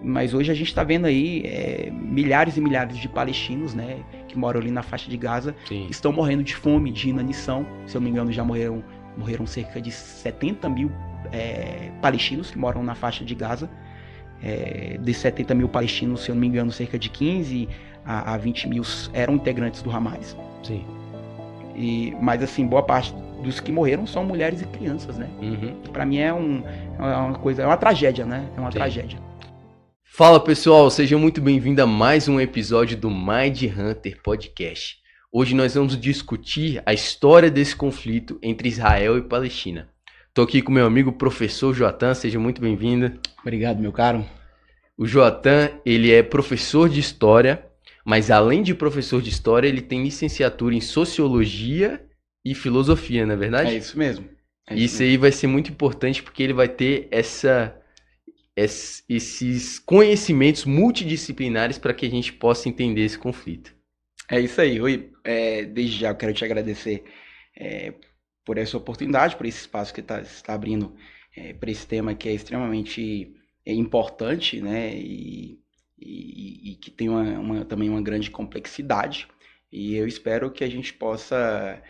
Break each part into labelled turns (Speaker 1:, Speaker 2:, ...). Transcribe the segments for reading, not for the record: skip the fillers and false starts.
Speaker 1: Mas hoje a gente está vendo aí milhares e milhares de palestinos, né, que moram ali na faixa de Gaza,
Speaker 2: Sim.
Speaker 1: estão morrendo de fome, de inanição. Se eu não me engano, já morreram cerca de 70 mil palestinos que moram na faixa de Gaza. De 70 mil palestinos, se eu não me engano, cerca de 15 a 20 mil eram integrantes do Hamas.
Speaker 2: Sim.
Speaker 1: Mas assim, boa parte dos que morreram são mulheres e crianças, né?
Speaker 2: Uhum.
Speaker 1: Pra mim é uma tragédia, né? É uma tragédia.
Speaker 2: Fala pessoal, sejam muito bem-vindos a mais um episódio do Mind Hunter Podcast. Hoje nós vamos discutir a história desse conflito entre Israel e Palestina. Tô aqui com meu amigo professor Joatan, seja muito bem-vindo.
Speaker 1: Obrigado, meu caro.
Speaker 2: O Joatan, ele é professor de história, mas além de professor de história, ele tem licenciatura em sociologia e filosofia, não é verdade?
Speaker 1: É isso mesmo.
Speaker 2: Isso aí vai ser muito importante porque ele vai ter esses conhecimentos multidisciplinares para que a gente possa entender esse conflito.
Speaker 1: É isso aí, Rui. Desde já eu quero te agradecer por essa oportunidade, por esse espaço que está abrindo para esse tema que é extremamente importante, né? E que tem também uma grande complexidade. E eu espero que a gente possa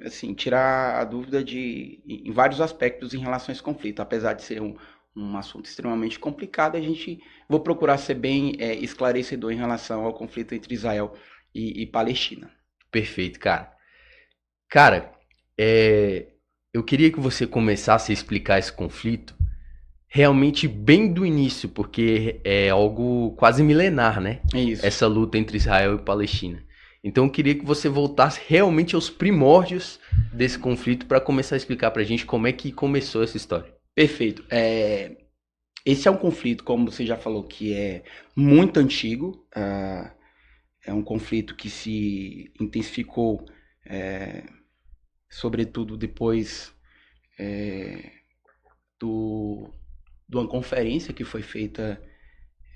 Speaker 1: assim, tirar a dúvida em vários aspectos em relação a esse conflito. Apesar de ser um assunto extremamente complicado, vou procurar ser bem esclarecedor em relação ao conflito entre Israel e Palestina.
Speaker 2: Perfeito, cara. Cara, eu queria que você começasse a explicar esse conflito realmente bem do início, porque é algo quase milenar, né?
Speaker 1: É isso.
Speaker 2: Essa luta entre Israel e Palestina. Então eu queria que você voltasse realmente aos primórdios desse conflito para começar a explicar pra gente como é que começou essa história.
Speaker 1: Perfeito. Esse é um conflito, como você já falou, que é muito antigo. É um conflito que se intensificou, sobretudo depois de uma conferência que foi feita,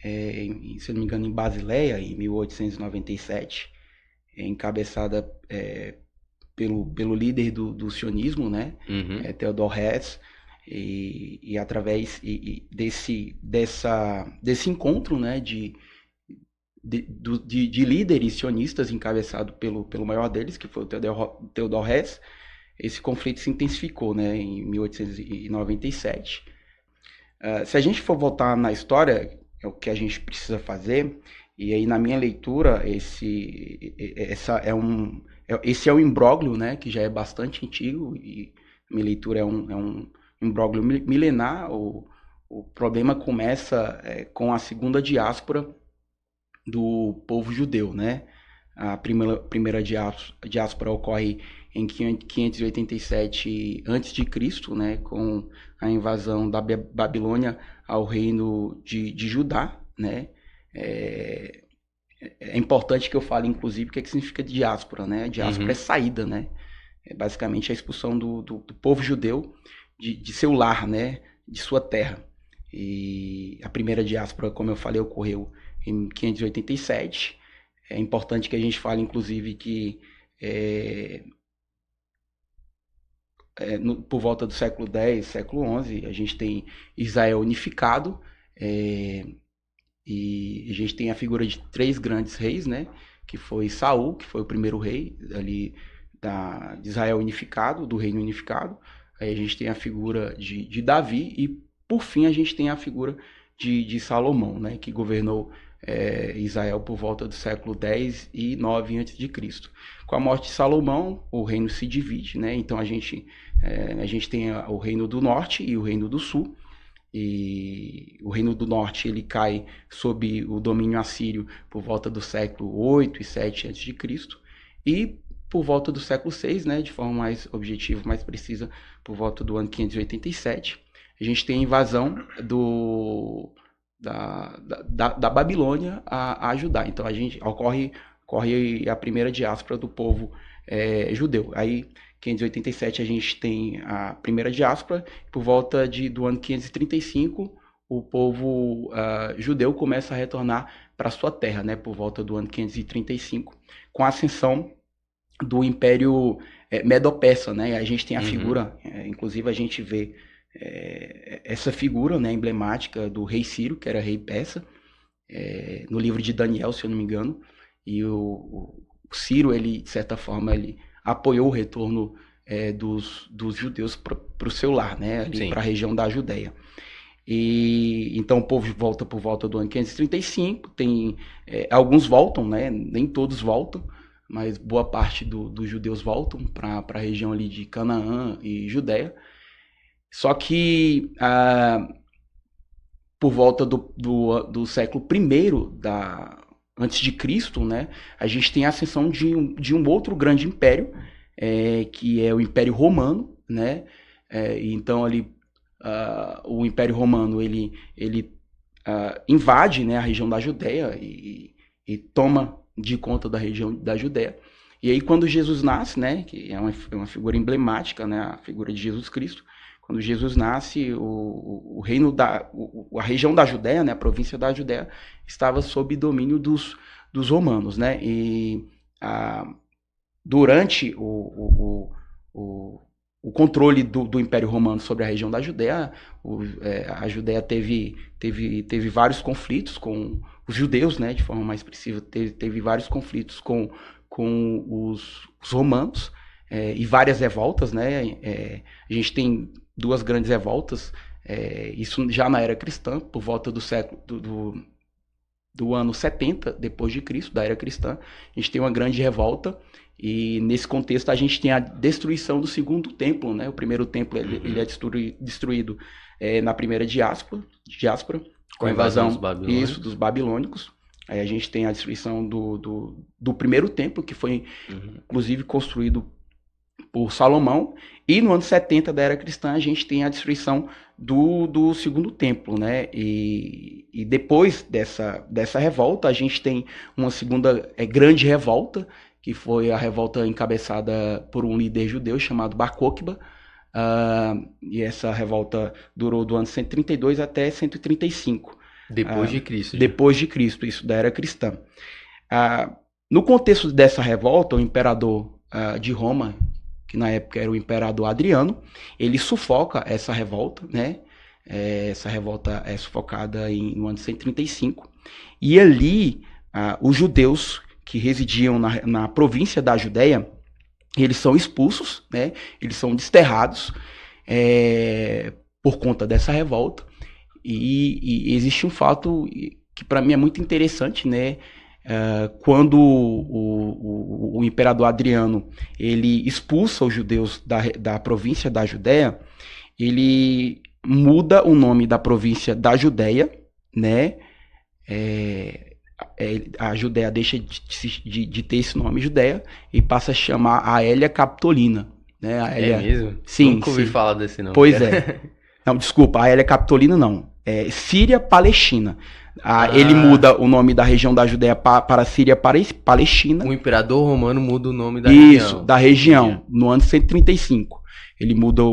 Speaker 1: se não me engano, em Basileia, em 1897, encabeçada pelo líder do sionismo, né?
Speaker 2: Uhum.
Speaker 1: Theodor Herzl. E através desse encontro, né, de líderes sionistas encabeçado pelo maior deles, que foi o Theodor Herzl, esse conflito se intensificou, né, em 1897. Se a gente for voltar na história, é o que a gente precisa fazer, e aí na minha leitura, esse é um imbróglio, né, que já é bastante antigo, e minha leitura é um imbróglio milenar. O problema começa com a segunda diáspora do povo judeu, né? A primeira diáspora ocorre em 587 a.C., né? Com a invasão da Babilônia ao reino de Judá, né? É importante que eu fale, inclusive, o que significa diáspora, né? Diáspora é saída, né? É basicamente a expulsão do povo judeu de seu lar, né, de sua terra. E a primeira diáspora, como eu falei, ocorreu em 587. É importante que a gente fale, inclusive, que por volta do século X, século XI, a gente tem Israel unificado, e a gente tem a figura de 3 grandes reis, né, que foi Saul, que foi o primeiro rei ali de Israel unificado, do reino unificado. Aí a gente tem a figura de Davi e, por fim, a gente tem a figura de Salomão, né, que governou Israel por volta do século X e IX a.C. Com a morte de Salomão, o reino se divide, né? Então a gente tem o reino do norte e o reino do sul. E o reino do norte ele cai sob o domínio assírio por volta do século 8 e 7 a.C. E por volta do século VI, né, de forma mais objetiva, mais precisa, por volta do ano 587, a gente tem a invasão da Babilônia a Judá. Então ocorre a primeira diáspora do povo judeu. Aí, 587, a gente tem a primeira diáspora. Por volta do ano 535, o povo judeu começa a retornar para sua terra, né, por volta do ano 535, com a ascensão do Império Medo-Persa, né? A gente tem a figura, inclusive a gente vê essa figura, né, emblemática do rei Ciro, que era rei persa, no livro de Daniel, se eu não me engano, e o Ciro, ele, de certa forma, ele apoiou o retorno dos judeus para o seu lar, né, ali para a região da Judéia. E então o povo volta por volta do ano 535, alguns voltam, né, nem todos voltam, mas boa parte dos judeus voltam para a região ali de Canaã e Judéia. Só que por volta do século I antes de Cristo, né, a gente tem a ascensão de um outro grande império, que é o Império Romano, né? Então ali o Império Romano ele invade, né, a região da Judéia e toma de conta da região da Judéia. E aí quando Jesus nasce, né, que é uma figura emblemática, né, a figura de Jesus Cristo, quando Jesus nasce, o reino a região da Judéia, né, a província da Judéia, estava sob domínio dos romanos, né? E durante o controle do Império Romano sobre a região da Judéia, a Judéia teve vários conflitos com os judeus, né, de forma mais expressiva, teve vários conflitos com os romanos, e várias revoltas, né? A gente tem 2 grandes revoltas, isso já na era cristã, por volta do século do ano 70 depois de Cristo, da era cristã. A gente tem uma grande revolta, e nesse contexto a gente tem a destruição do segundo templo, né? O primeiro templo ele é destruído na primeira diáspora, com a invasão dos babilônicos. Aí a gente tem a destruição do primeiro templo, que foi inclusive construído por Salomão, e no ano 70 da era cristã a gente tem a destruição do segundo templo, né? E depois dessa revolta a gente tem uma segunda grande revolta, que foi a revolta encabeçada por um líder judeu chamado Bar Kokhba, e essa revolta durou do ano 132 até 135.
Speaker 2: Depois de Cristo.
Speaker 1: Depois de Cristo, isso da era cristã. No contexto dessa revolta, o imperador de Roma, que na época era o imperador Adriano, ele sufoca essa revolta, né? Essa revolta é sufocada no ano 135. E ali, os judeus que residiam na província da Judéia, eles são expulsos, né? Eles são desterrados por conta dessa revolta. E existe um fato que para mim é muito interessante, né? Quando o imperador Adriano ele expulsa os judeus da província da Judéia, ele muda o nome da província da Judéia, né? A Judéia deixa de ter esse nome Judéia e passa a chamar Aelia Capitolina, né?
Speaker 2: É mesmo?
Speaker 1: Sim,
Speaker 2: nunca ouvi falar desse nome.
Speaker 1: Pois é. Não, desculpa, Aelia Capitolina não. É Síria Palestina. Ele muda o nome da região da Judéia para Síria Palestina.
Speaker 2: O imperador romano muda o nome da região.
Speaker 1: Isso, da região, no ano 135. Ele muda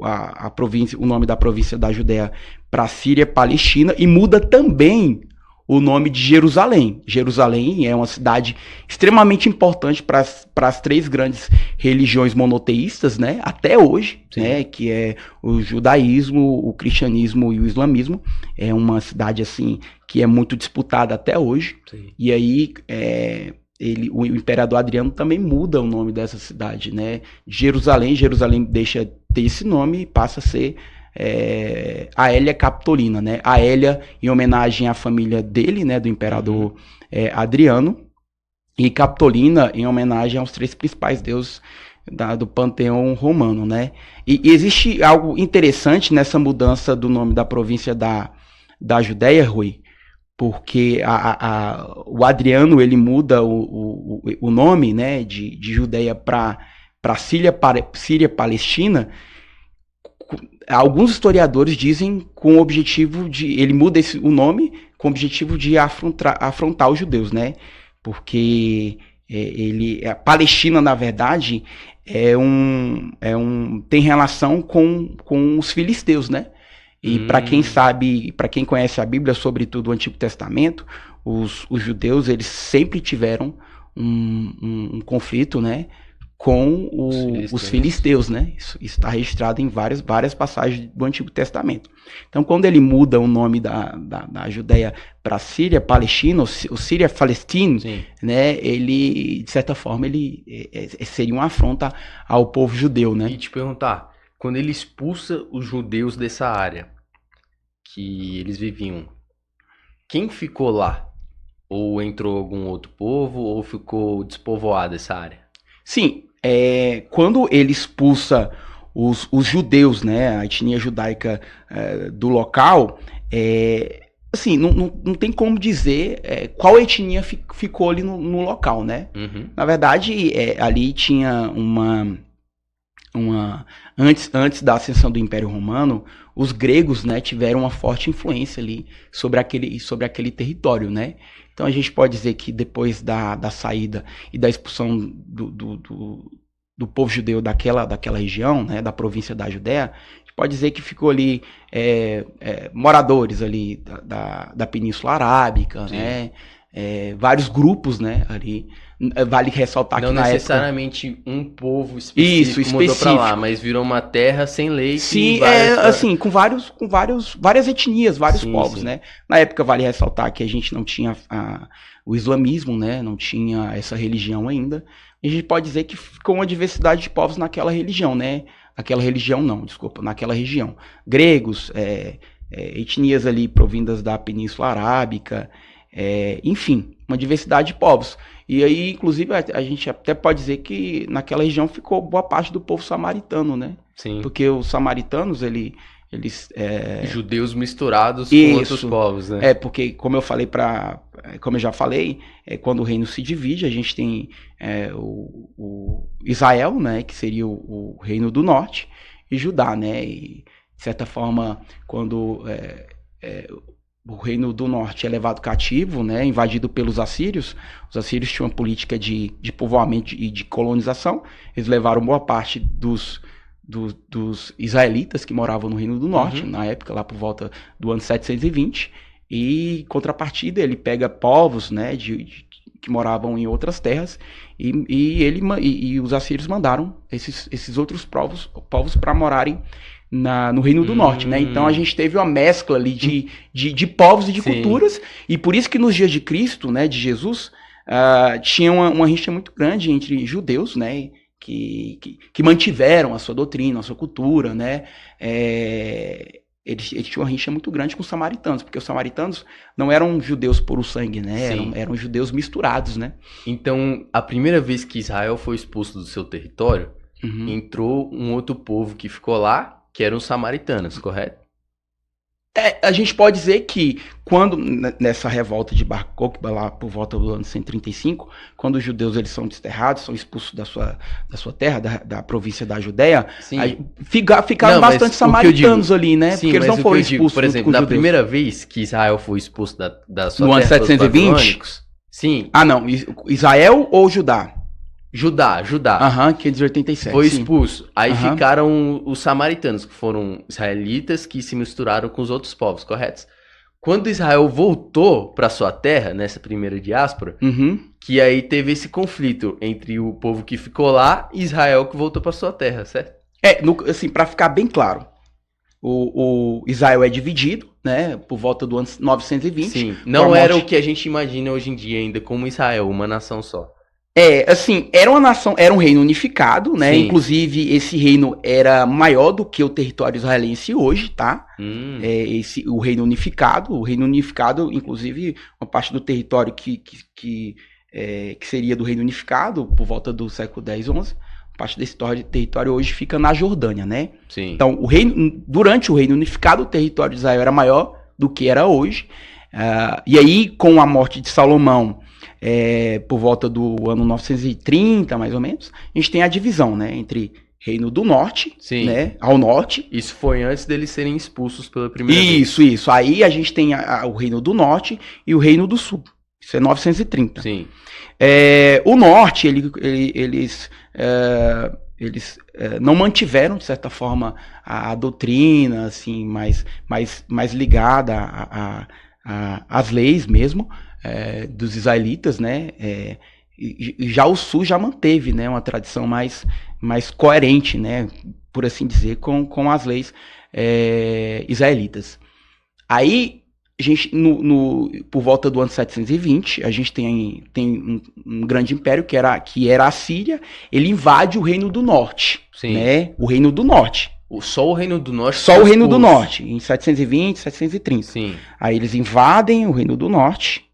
Speaker 1: a província, o nome da província da Judéia para Síria Palestina, e muda também o nome de Jerusalém. Jerusalém é uma cidade extremamente importante para as 3 grandes religiões monoteístas, né, até hoje, né, que é o judaísmo, o cristianismo e o islamismo. É uma cidade assim que é muito disputada até hoje. Sim. E aí o imperador Adriano também muda o nome dessa cidade, né? Jerusalém deixa de ter esse nome e passa a ser Aelia Capitolina, né? Aelia em homenagem à família dele, né, do imperador Adriano, e Capitolina em homenagem aos 3 principais deuses do panteão romano, né? E existe algo interessante nessa mudança do nome da província da Judéia, Rui, porque o Adriano ele muda o nome, né, de Judéia para Síria Palestina. Alguns historiadores dizem com o objetivo ele muda o nome com o objetivo de afrontar os judeus, né? Porque a Palestina, na verdade, tem relação com os filisteus, né? E para quem sabe, para quem conhece a Bíblia, sobretudo o Antigo Testamento, os judeus eles sempre tiveram um conflito, né, com os filisteus, né? Isso está registrado em várias passagens do Antigo Testamento. Então, quando ele muda o nome da Judéia para Síria, Palestina, o Síria Palestine, né? Ele, de certa forma, ele seria uma afronta ao povo judeu, né?
Speaker 2: E te perguntar, quando ele expulsa os judeus dessa área que eles viviam, quem ficou lá? Ou entrou algum outro povo, ou ficou despovoada essa área?
Speaker 1: Sim, quando ele expulsa os judeus, né, a etnia judaica do local, assim, não tem como dizer qual etnia ficou ali no local, né?
Speaker 2: Uhum.
Speaker 1: Na verdade, ali tinha antes da ascensão do Império Romano, os gregos, né, tiveram uma forte influência ali sobre aquele território, né? Então a gente pode dizer que depois da saída e da expulsão do povo judeu daquela região, né, da província da Judéia, a gente pode dizer que ficou ali moradores ali da Península Arábica, né, vários grupos, né, ali. Vale ressaltar que
Speaker 2: não
Speaker 1: na
Speaker 2: necessariamente um povo específico mudou para lá, mas virou uma terra sem lei.
Speaker 1: Sim, assim, com várias etnias, vários povos, né? Na época vale ressaltar que a gente não tinha o islamismo, né? Não tinha essa religião ainda. E a gente pode dizer que ficou uma diversidade de povos naquela religião, né? Naquela região. Gregos, etnias ali provindas da Península Arábica, enfim, uma diversidade de povos. E aí, inclusive, a gente até pode dizer que naquela região ficou boa parte do povo samaritano, né?
Speaker 2: Sim.
Speaker 1: Porque os samaritanos, eles...
Speaker 2: judeus misturados com outros povos, né?
Speaker 1: Porque, como eu já falei, quando o reino se divide, a gente tem o Israel, né? Que seria o reino do norte, e Judá, né? E, de certa forma, quando... o reino do norte é levado cativo, né, invadido pelos assírios. Os assírios tinham uma política de povoamento e de colonização. Eles levaram boa parte dos israelitas que moravam no reino do norte, na época, lá por volta do ano 720. E, contrapartida, ele pega povos, né, que moravam em outras terras, e os assírios mandaram esses outros povos para morarem no Reino do Norte, né? Então a gente teve uma mescla ali de povos e de culturas, e por isso que nos dias de Cristo, né, de Jesus, tinha uma rixa muito grande entre judeus, né, que mantiveram a sua doutrina, a sua cultura, né? Eles tinham uma rixa muito grande com os samaritanos, porque os samaritanos não eram judeus puro sangue, né? Eram judeus misturados, né?
Speaker 2: Então, a primeira vez que Israel foi expulso do seu território, entrou um outro povo que ficou lá, que eram os samaritanos, correto?
Speaker 1: A gente pode dizer que quando, nessa revolta de Bar Kokhba, lá por volta do ano 135, quando os judeus eles são desterrados, são expulsos da sua terra, da província da Judéia, ficaram bastante samaritanos ali, né?
Speaker 2: Sim, porque eles não foram expulsos. Por exemplo, na primeira vez que Israel foi expulso da sua terra,
Speaker 1: no ano 720?
Speaker 2: Sim.
Speaker 1: Ah, não. Israel ou Judá?
Speaker 2: Judá.
Speaker 1: 587.
Speaker 2: Foi expulso. Aí ficaram os samaritanos, que foram israelitas que se misturaram com os outros povos, correto? Quando Israel voltou para sua terra, nessa primeira diáspora, que aí teve esse conflito entre o povo que ficou lá e Israel que voltou para sua terra, certo?
Speaker 1: Assim, para ficar bem claro, o Israel é dividido, né, por volta do ano 920.
Speaker 2: Sim, não era o que a gente imagina hoje em dia ainda como Israel, uma nação só.
Speaker 1: Assim, era uma nação, era um reino unificado, né? Sim. Inclusive, esse reino era maior do que o território israelense hoje, tá? O reino unificado, inclusive, uma parte do território que seria do reino unificado, por volta do século X, XI, parte desse território hoje fica na Jordânia, né?
Speaker 2: Sim.
Speaker 1: Então, durante o reino unificado, o território de Israel era maior do que era hoje. E aí, com a morte de Salomão, por volta do ano 930, mais ou menos, a gente tem a divisão, né, entre Reino do Norte, né, ao norte.
Speaker 2: Isso foi antes deles serem expulsos pela primeira vez.
Speaker 1: Isso. Aí a gente tem o Reino do Norte e o Reino do Sul. Isso é 930.
Speaker 2: Sim.
Speaker 1: O Norte, eles não mantiveram, de certa forma, a doutrina, assim, mais ligada às leis mesmo, dos israelitas, né? E já o Sul já manteve, né, uma tradição mais coerente, né, por assim dizer, com as leis israelitas. Aí, a gente, por volta do ano 720, a gente tem um grande império que era a Síria. Ele invade o Reino do Norte,
Speaker 2: Sim.
Speaker 1: né? O Reino do Norte.
Speaker 2: Só o Reino do Norte?
Speaker 1: Só o Reino do Norte, em 720, 730.
Speaker 2: Sim.
Speaker 1: Aí eles invadem o Reino do Norte,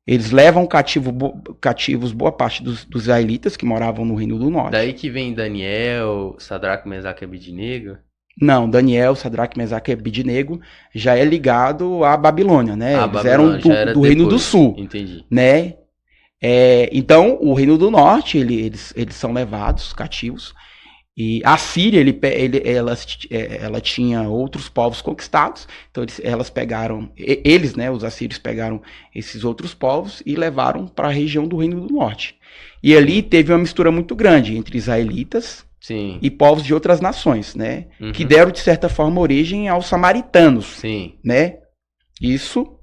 Speaker 1: eles levam cativos boa parte dos israelitas que moravam no Reino do Norte.
Speaker 2: Daí que vem Daniel, Sadraque, Mesaque e Abednego?
Speaker 1: Não, Daniel, Sadraque, Mesaque e Abednego já é ligado à Babilônia, né? Eles eram do Reino do Sul.
Speaker 2: Entendi.
Speaker 1: Né? Então, o Reino do Norte, eles são levados cativos. E a Síria, ela tinha outros povos conquistados. Então, elas pegaram, né, os assírios pegaram esses outros povos e levaram para a região do Reino do Norte. E ali teve uma mistura muito grande entre israelitas, sim, e povos de outras nações, né? Uhum. Que deram, de certa forma, origem aos samaritanos. Sim. Né? Isso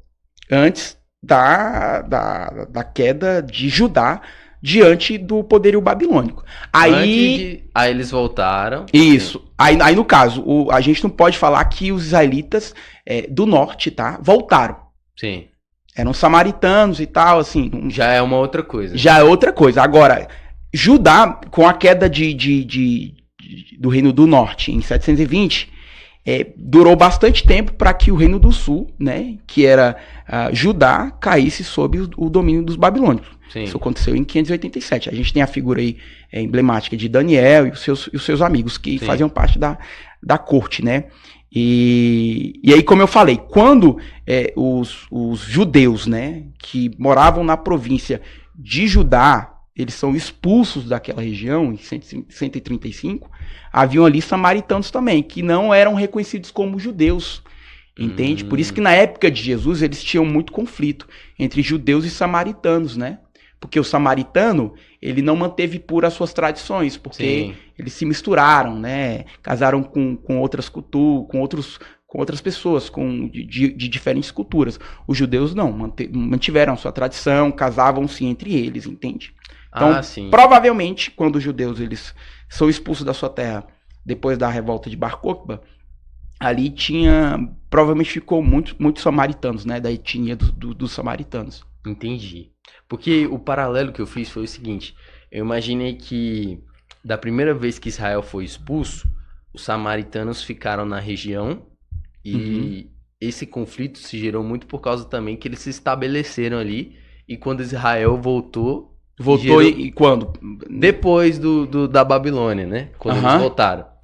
Speaker 1: antes da queda de Judá diante do poderio babilônico. Aí
Speaker 2: eles voltaram.
Speaker 1: Isso. Aí no caso, a gente não pode falar que os israelitas do norte, tá, voltaram. Sim. Eram samaritanos e tal, assim.
Speaker 2: Já é uma outra coisa.
Speaker 1: Já é outra coisa. Agora, Judá, com a queda do Reino do Norte em 720, durou bastante tempo para que o Reino do Sul, né, que era Judá, caísse sob o domínio dos babilônicos. Sim. Isso aconteceu em 587. A gente tem a figura aí emblemática de Daniel e os seus amigos que sim, faziam parte da corte, né? E aí, como eu falei, quando os judeus, né, que moravam na província de Judá, eles são expulsos daquela região em 135, haviam ali samaritanos também, que não eram reconhecidos como judeus, entende? Por isso que na época de Jesus eles tinham muito conflito entre judeus e samaritanos, né? Porque o samaritano, ele não manteve puras as suas tradições, porque sim, eles se misturaram, né? Casaram com outras culturas, com outras pessoas de diferentes culturas. Os judeus não, mantiveram a sua tradição, casavam-se entre eles, entende? Então, provavelmente, quando os judeus eles são expulsos da sua terra depois da revolta de Bar Kokhba, ali provavelmente ficou muitos samaritanos, né? Da etnia dos samaritanos.
Speaker 2: Entendi. Porque o paralelo que eu fiz foi o seguinte: eu imaginei que da primeira vez que Israel foi expulso, os samaritanos ficaram na região e esse conflito se gerou muito por causa também que eles se estabeleceram ali, e quando Israel voltou
Speaker 1: e quando?
Speaker 2: Depois da Babilônia, né? Quando eles voltaram.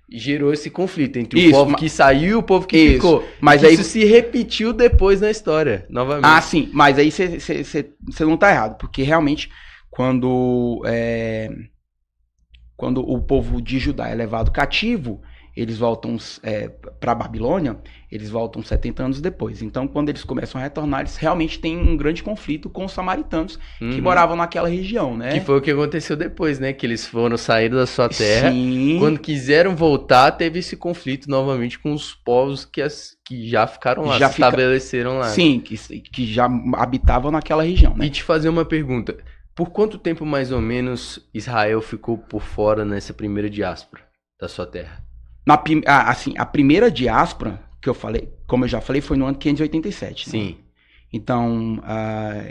Speaker 2: E gerou esse conflito entre o povo que saiu e o povo que ficou. Mas aí isso se repetiu depois na história, novamente.
Speaker 1: Ah, sim. Mas aí você não tá errado. Porque realmente, quando o povo de Judá é levado cativo, eles voltam para a Babilônia, eles voltam 70 anos depois. Então, quando eles começam a retornar, eles realmente têm um grande conflito com os samaritanos que moravam naquela região, né?
Speaker 2: Que foi o que aconteceu depois, né? Que eles foram sair da sua terra.
Speaker 1: Sim.
Speaker 2: Quando quiseram voltar, teve esse conflito novamente com os povos que já ficaram lá, se estabeleceram lá.
Speaker 1: Sim, que já habitavam naquela região, né?
Speaker 2: E te fazer uma pergunta. Por quanto tempo, mais ou menos, Israel ficou por fora nessa primeira diáspora da sua terra?
Speaker 1: A primeira diáspora que eu falei, como eu já falei, foi no ano 587. Sim. Né? Então,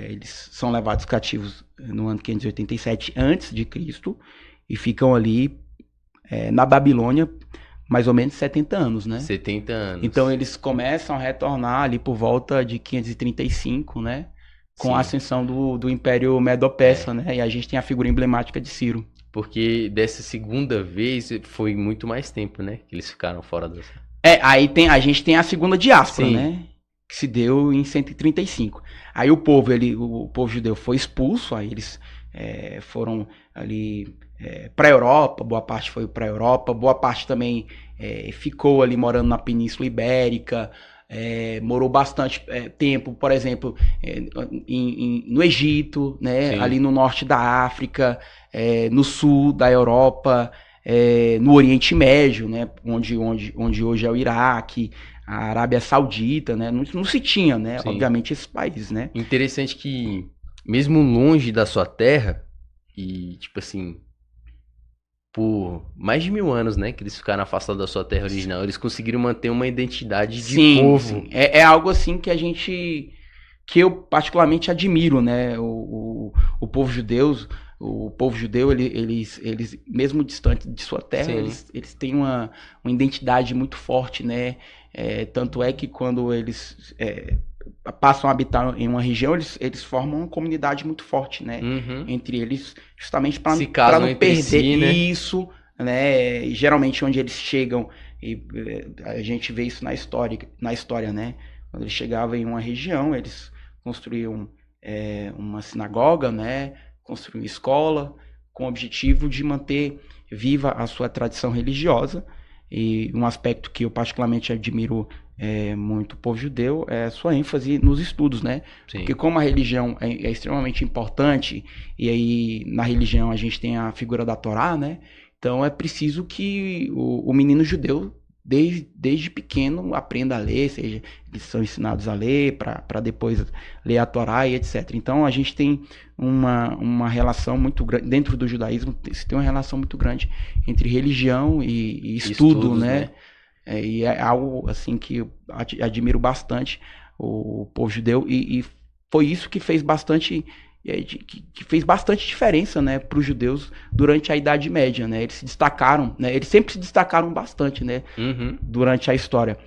Speaker 1: eles são levados cativos no ano 587 antes de Cristo e ficam ali na Babilônia mais ou menos 70 anos, né?
Speaker 2: 70 anos.
Speaker 1: Então, eles começam a retornar ali por volta de 535, né? Com sim, a ascensão do Império Medo-Persa, né? E a gente tem a figura emblemática de Ciro.
Speaker 2: Porque dessa segunda vez foi muito mais tempo, né? Que eles ficaram fora da...
Speaker 1: Aí a gente tem a segunda diáspora, sim, né? Que se deu em 135. Aí o povo judeu foi expulso, aí eles foram ali para a Europa, boa parte foi para a Europa, boa parte também ficou ali morando na Península Ibérica, morou bastante tempo, por exemplo, no Egito, né? Sim. Ali no norte da África, no sul da Europa, no Oriente Médio, né? Onde hoje é o Iraque, a Arábia Saudita, né? Não se tinha, né? Sim. Obviamente, esses países, né?
Speaker 2: Interessante que, mesmo longe da sua terra, e, tipo assim, por mais de 1000 anos, né, que eles ficaram afastados da sua terra original, eles conseguiram manter uma identidade de
Speaker 1: Sim,
Speaker 2: povo.
Speaker 1: sim. É algo assim que eu particularmente admiro, né? O povo judeu, eles mesmo distante de sua terra,
Speaker 2: Sim.
Speaker 1: eles têm uma identidade muito forte, né? Tanto é que quando eles passam a habitar em uma região, eles formam uma comunidade muito forte, né?
Speaker 2: Uhum.
Speaker 1: Entre eles, justamente
Speaker 2: Se
Speaker 1: para
Speaker 2: casam
Speaker 1: não
Speaker 2: entre
Speaker 1: perder
Speaker 2: si, né?
Speaker 1: isso, né? E geralmente onde eles chegam, e a gente vê isso na história, né? Quando eles chegavam em uma região, eles construíam uma sinagoga, né? Construíam escola, com o objetivo de manter viva a sua tradição religiosa. E um aspecto que eu particularmente admiro muito o povo judeu é a sua ênfase nos estudos, né?
Speaker 2: Sim.
Speaker 1: Porque como a religião é extremamente importante, e aí na religião a gente tem a figura da Torá, né? Então é preciso que o menino judeu, desde pequeno, aprenda a ler, seja, eles são ensinados a ler, para depois ler a Torá e etc. Então a gente tem uma relação muito grande, dentro do judaísmo, se tem uma relação muito grande entre religião e estudo,
Speaker 2: Estudos,
Speaker 1: né? E é algo assim que eu admiro bastante o povo judeu, e foi isso que fez bastante diferença, né, para os judeus durante a Idade Média, né? Eles se destacaram, né? Eles sempre se destacaram bastante, né?
Speaker 2: Uhum.
Speaker 1: Durante a história.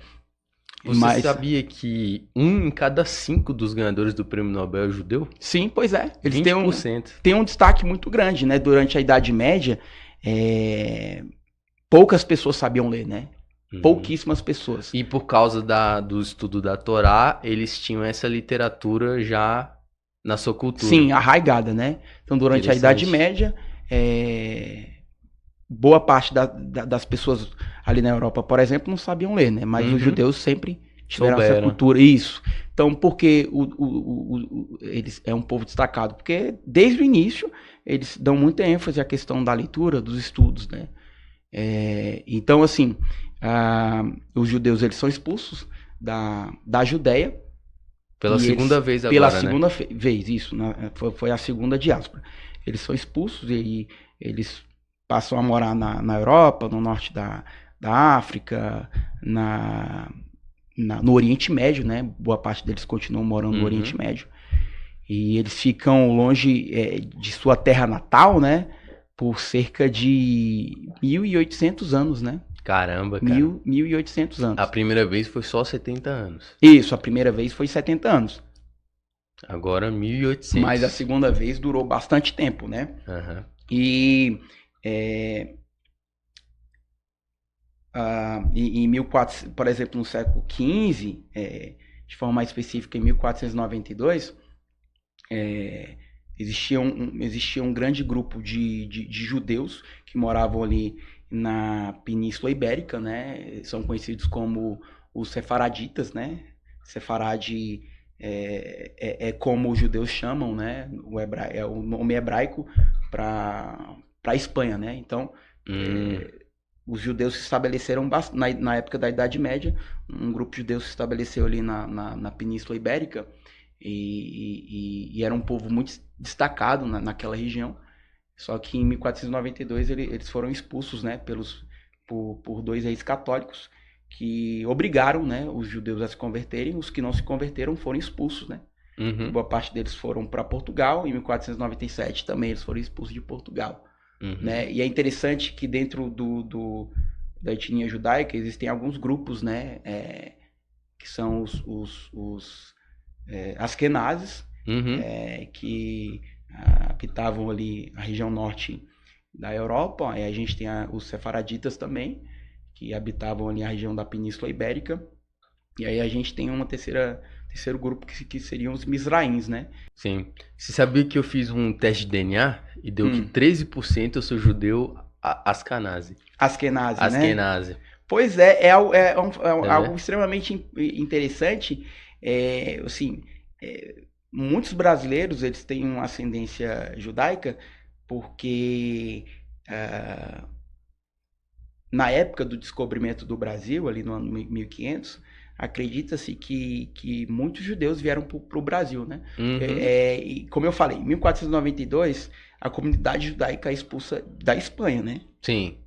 Speaker 2: Você sabia que 1 em cada 5 dos ganhadores do Prêmio Nobel é judeu?
Speaker 1: Sim, pois é. Eles
Speaker 2: 20%.
Speaker 1: têm um destaque muito grande, né? Durante a Idade Média, poucas pessoas sabiam ler, né? Pouquíssimas pessoas.
Speaker 2: E por causa do estudo da Torá, eles tinham essa literatura já na sua cultura.
Speaker 1: Sim, arraigada, né? Então, durante a Idade Média, boa parte das pessoas ali na Europa, por exemplo, não sabiam ler, né? Mas os judeus sempre tiveram essa cultura. Isso. Então, porque eles é um povo destacado? Porque desde o início eles dão muita ênfase à questão da leitura, dos estudos, né? Então, assim, os judeus eles são expulsos da Judéia.
Speaker 2: Pela segunda vez agora,
Speaker 1: pela segunda vez, isso. Foi a segunda diáspora. Eles são expulsos e eles passam a morar na Europa, no norte da África, no Oriente Médio, né? Boa parte deles continuam morando no Oriente Médio. E eles ficam longe de sua terra natal, né? Por cerca de 1.800 anos, né?
Speaker 2: Caramba, cara.
Speaker 1: 1.800 anos.
Speaker 2: A primeira vez foi só 70 anos.
Speaker 1: Isso, a primeira vez foi 70 anos.
Speaker 2: Agora 1.800.
Speaker 1: Mas a segunda vez durou bastante tempo, né?
Speaker 2: Uhum.
Speaker 1: E em 1400, por exemplo, no século XV, de forma mais específica, em 1492, existia um grande grupo de judeus que moravam ali na Península Ibérica, né? São conhecidos como os sefaraditas, né? Sefarade é como os judeus chamam, né? É o nome hebraico para a Espanha, né? Então, os judeus se estabeleceram na época da Idade Média. Um grupo de judeus se estabeleceu ali na Península Ibérica e era um povo muito destacado naquela região. Só que em 1492 eles foram expulsos, né, por 2 reis católicos que obrigaram, né, os judeus a se converterem. Os que não se converteram foram expulsos, né? Boa parte deles foram para Portugal. Em 1497 também eles foram expulsos de Portugal. Né? E é interessante que dentro da etnia judaica existem alguns grupos, né, que são os askenazes, que habitavam ali a região norte da Europa. Aí a gente tem os sefaraditas também, que habitavam ali a região da Península Ibérica. E aí a gente tem terceiro grupo que seriam os Mizraíns, né?
Speaker 2: Sim. Você sabia que eu fiz um teste de DNA e deu que 13% eu sou judeu askenazi.
Speaker 1: Askenazi, né? Pois é algo extremamente interessante. Assim, muitos brasileiros eles têm uma ascendência judaica porque na época do descobrimento do Brasil, ali no ano 1500, acredita-se que muitos judeus vieram para o Brasil, né? E como eu falei, em 1492, a comunidade judaica expulsa da Espanha, né?
Speaker 2: Sim.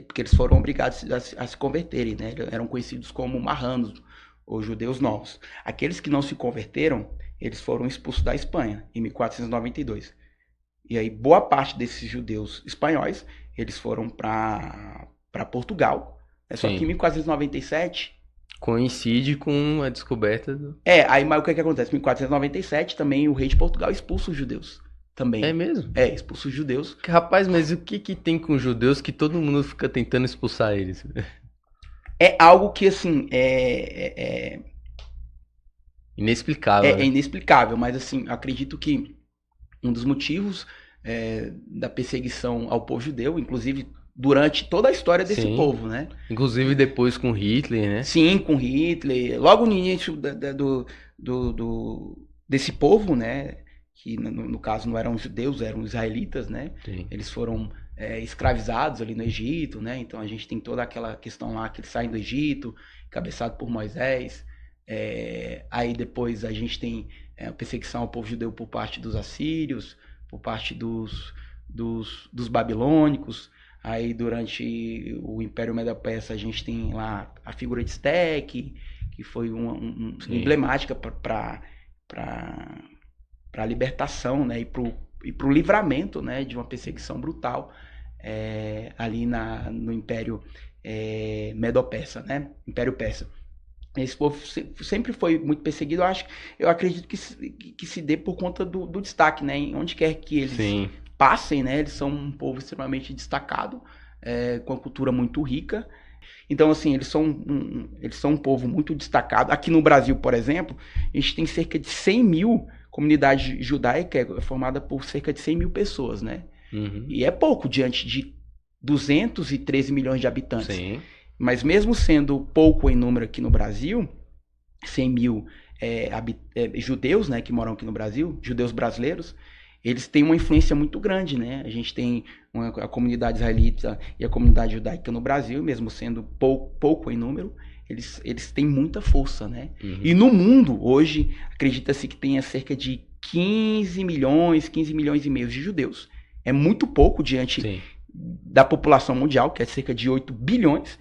Speaker 1: Porque eles foram obrigados a se converterem, né? Eram conhecidos como marranos, ou judeus novos. Aqueles que não se converteram, eles foram expulsos da Espanha, em 1492. E aí, boa parte desses judeus espanhóis, eles foram para Portugal. Né? Só que em 1497...
Speaker 2: coincide com a descoberta do...
Speaker 1: aí mas o que acontece? Em 1497, também o rei de Portugal expulsa os judeus. Também.
Speaker 2: É mesmo?
Speaker 1: Expulsa os judeus.
Speaker 2: Rapaz, mas o que tem com judeus que todo mundo fica tentando expulsar eles?
Speaker 1: É algo que, assim,
Speaker 2: inexplicável.
Speaker 1: É inexplicável, mas, assim, acredito que um dos motivos da perseguição ao povo judeu, inclusive durante toda a história desse povo, né?
Speaker 2: Inclusive depois com Hitler, né?
Speaker 1: Sim, com Hitler. Logo no início desse povo, né? Que no caso não eram judeus, eram israelitas, né?
Speaker 2: Sim.
Speaker 1: Eles foram escravizados ali no Egito, né? Então a gente tem toda aquela questão lá que eles saem do Egito, cabeçado por Moisés. Aí depois a gente tem a perseguição ao povo judeu por parte dos assírios, por parte dos babilônicos. Aí durante o Império Medo-Persa a gente tem lá a figura de Steque, que foi emblemática para a libertação, né, e para o livramento, né, de uma perseguição brutal ali no Império Medo-Persa, né, Império Persa. Esse povo sempre foi muito perseguido. Eu acredito que se dê por conta do destaque, né, em onde quer que eles passem, né, eles são um povo extremamente destacado, com uma cultura muito rica. Então, assim, eles são um povo muito destacado. Aqui no Brasil, por exemplo, a gente tem cerca de 100 mil comunidade judaica formada por cerca de 100 mil pessoas, né?
Speaker 2: Uhum.
Speaker 1: E é pouco diante de 213 milhões de habitantes.
Speaker 2: Sim.
Speaker 1: Mas mesmo sendo pouco em número aqui no Brasil, 100 mil judeus, né, que moram aqui no Brasil, judeus brasileiros, eles têm uma influência muito grande, né? A gente tem a comunidade israelita e a comunidade judaica no Brasil, mesmo sendo pouco em número, eles têm muita força, né?
Speaker 2: Uhum.
Speaker 1: E no mundo, hoje, acredita-se que tenha cerca de 15 milhões e meio de judeus. É muito pouco diante da população mundial, que é cerca de 8 bilhões,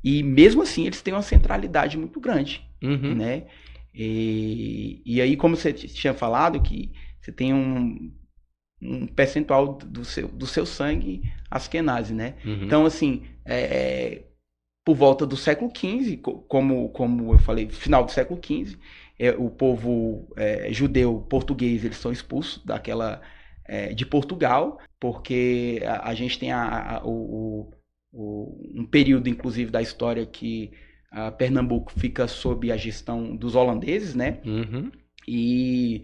Speaker 1: e mesmo assim eles têm uma centralidade muito grande, né? E aí, como você tinha falado, que você tem um percentual do seu sangue askenazi, né?
Speaker 2: Uhum.
Speaker 1: Então, assim, por volta do século XV, como eu falei, final do século XV, o povo judeu português, eles são expulsos de Portugal, porque a gente tem um período, inclusive, da história que Pernambuco fica sob a gestão dos holandeses, né?
Speaker 2: Uhum.
Speaker 1: E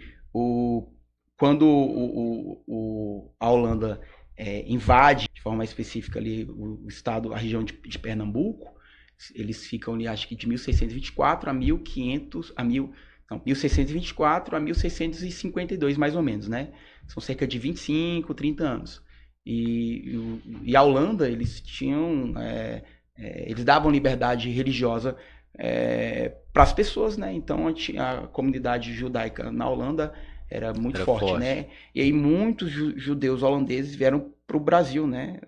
Speaker 1: quando a Holanda invade de forma específica ali o estado, a região de Pernambuco, eles ficam ali, acho que de 1624 a 1624 a 1652, mais ou menos, né? São cerca de 25, 30 anos. E a Holanda, eles tinham... eles davam liberdade religiosa para as pessoas, né? Então a comunidade judaica na Holanda era muito forte, né? E aí muitos judeus holandeses vieram para o Brasil, né?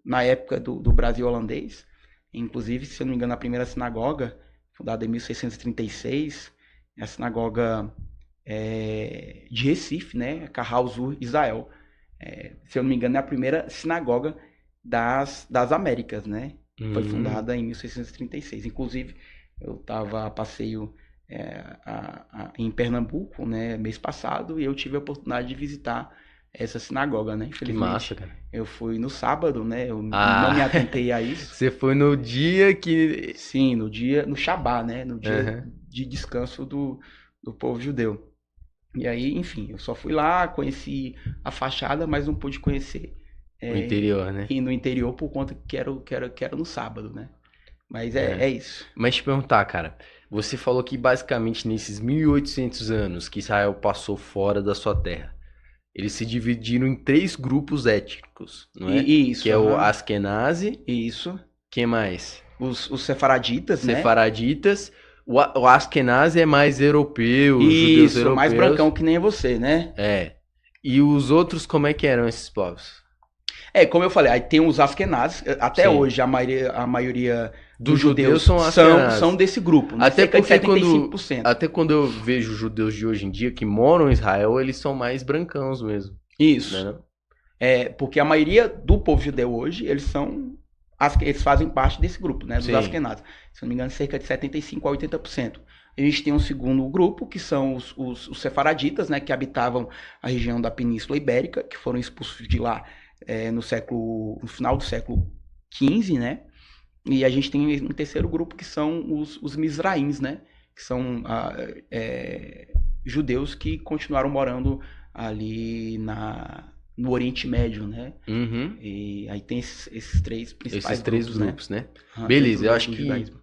Speaker 1: Na época do Brasil holandês. Inclusive, se eu não me engano, a primeira sinagoga, fundada em 1636, é a sinagoga de Recife, né? Kahal Zur Israel. Se eu não me engano, é a primeira sinagoga das Américas, né? Foi fundada em 1636. Inclusive, eu estava a passeio em Pernambuco, né, mês passado, e eu tive a oportunidade de visitar essa sinagoga, né?
Speaker 2: Que massa, cara.
Speaker 1: Eu fui no sábado, né? Eu não me atentei a isso.
Speaker 2: Você foi no dia que...
Speaker 1: Sim, no Shabá, né? No dia de descanso do povo judeu. E aí, enfim, eu só fui lá, conheci a fachada, mas não pude conhecer
Speaker 2: o interior, né?
Speaker 1: E no interior por conta que era no sábado, né? Mas é isso.
Speaker 2: Mas te perguntar, cara, você falou que basicamente nesses 1800 anos que Israel passou fora da sua terra, eles se dividiram em 3 grupos étnicos, não é?
Speaker 1: Isso.
Speaker 2: Que é o Askenazi.
Speaker 1: Isso.
Speaker 2: Quem mais?
Speaker 1: Os sefaraditas, né?
Speaker 2: Sefaraditas. O Askenazi é mais europeu,
Speaker 1: isso,
Speaker 2: judeus europeus.
Speaker 1: mais brancão que nem você, né?
Speaker 2: E os outros, como é que eram esses povos?
Speaker 1: Como eu falei, aí tem os Askenazes, até
Speaker 2: Sim.
Speaker 1: hoje a maioria
Speaker 2: Dos
Speaker 1: dos judeus
Speaker 2: são Askenazes.
Speaker 1: são desse grupo, né?
Speaker 2: Até
Speaker 1: Cerca de
Speaker 2: porque
Speaker 1: 75%.
Speaker 2: até quando eu vejo judeus de hoje em dia que moram em Israel, eles são mais brancãos mesmo,
Speaker 1: Isso.
Speaker 2: né? Não?
Speaker 1: Porque a maioria do povo judeu hoje, eles fazem parte desse grupo, né? Dos
Speaker 2: Sim.
Speaker 1: Askenazes. Se não me engano, cerca de 75% a 80%. A gente tem um segundo grupo, que são os sefaraditas, né? Que habitavam a região da Península Ibérica, que foram expulsos de lá no final do século XV, né? E a gente tem um terceiro grupo, que são os Mizraíns, né? Que são judeus que continuaram morando ali no Oriente Médio, né?
Speaker 2: Uhum.
Speaker 1: E aí tem esses três principais
Speaker 2: Esses três grupos, né?
Speaker 1: Uhum,
Speaker 2: Beleza, eu acho
Speaker 1: do
Speaker 2: que
Speaker 1: judaísmo.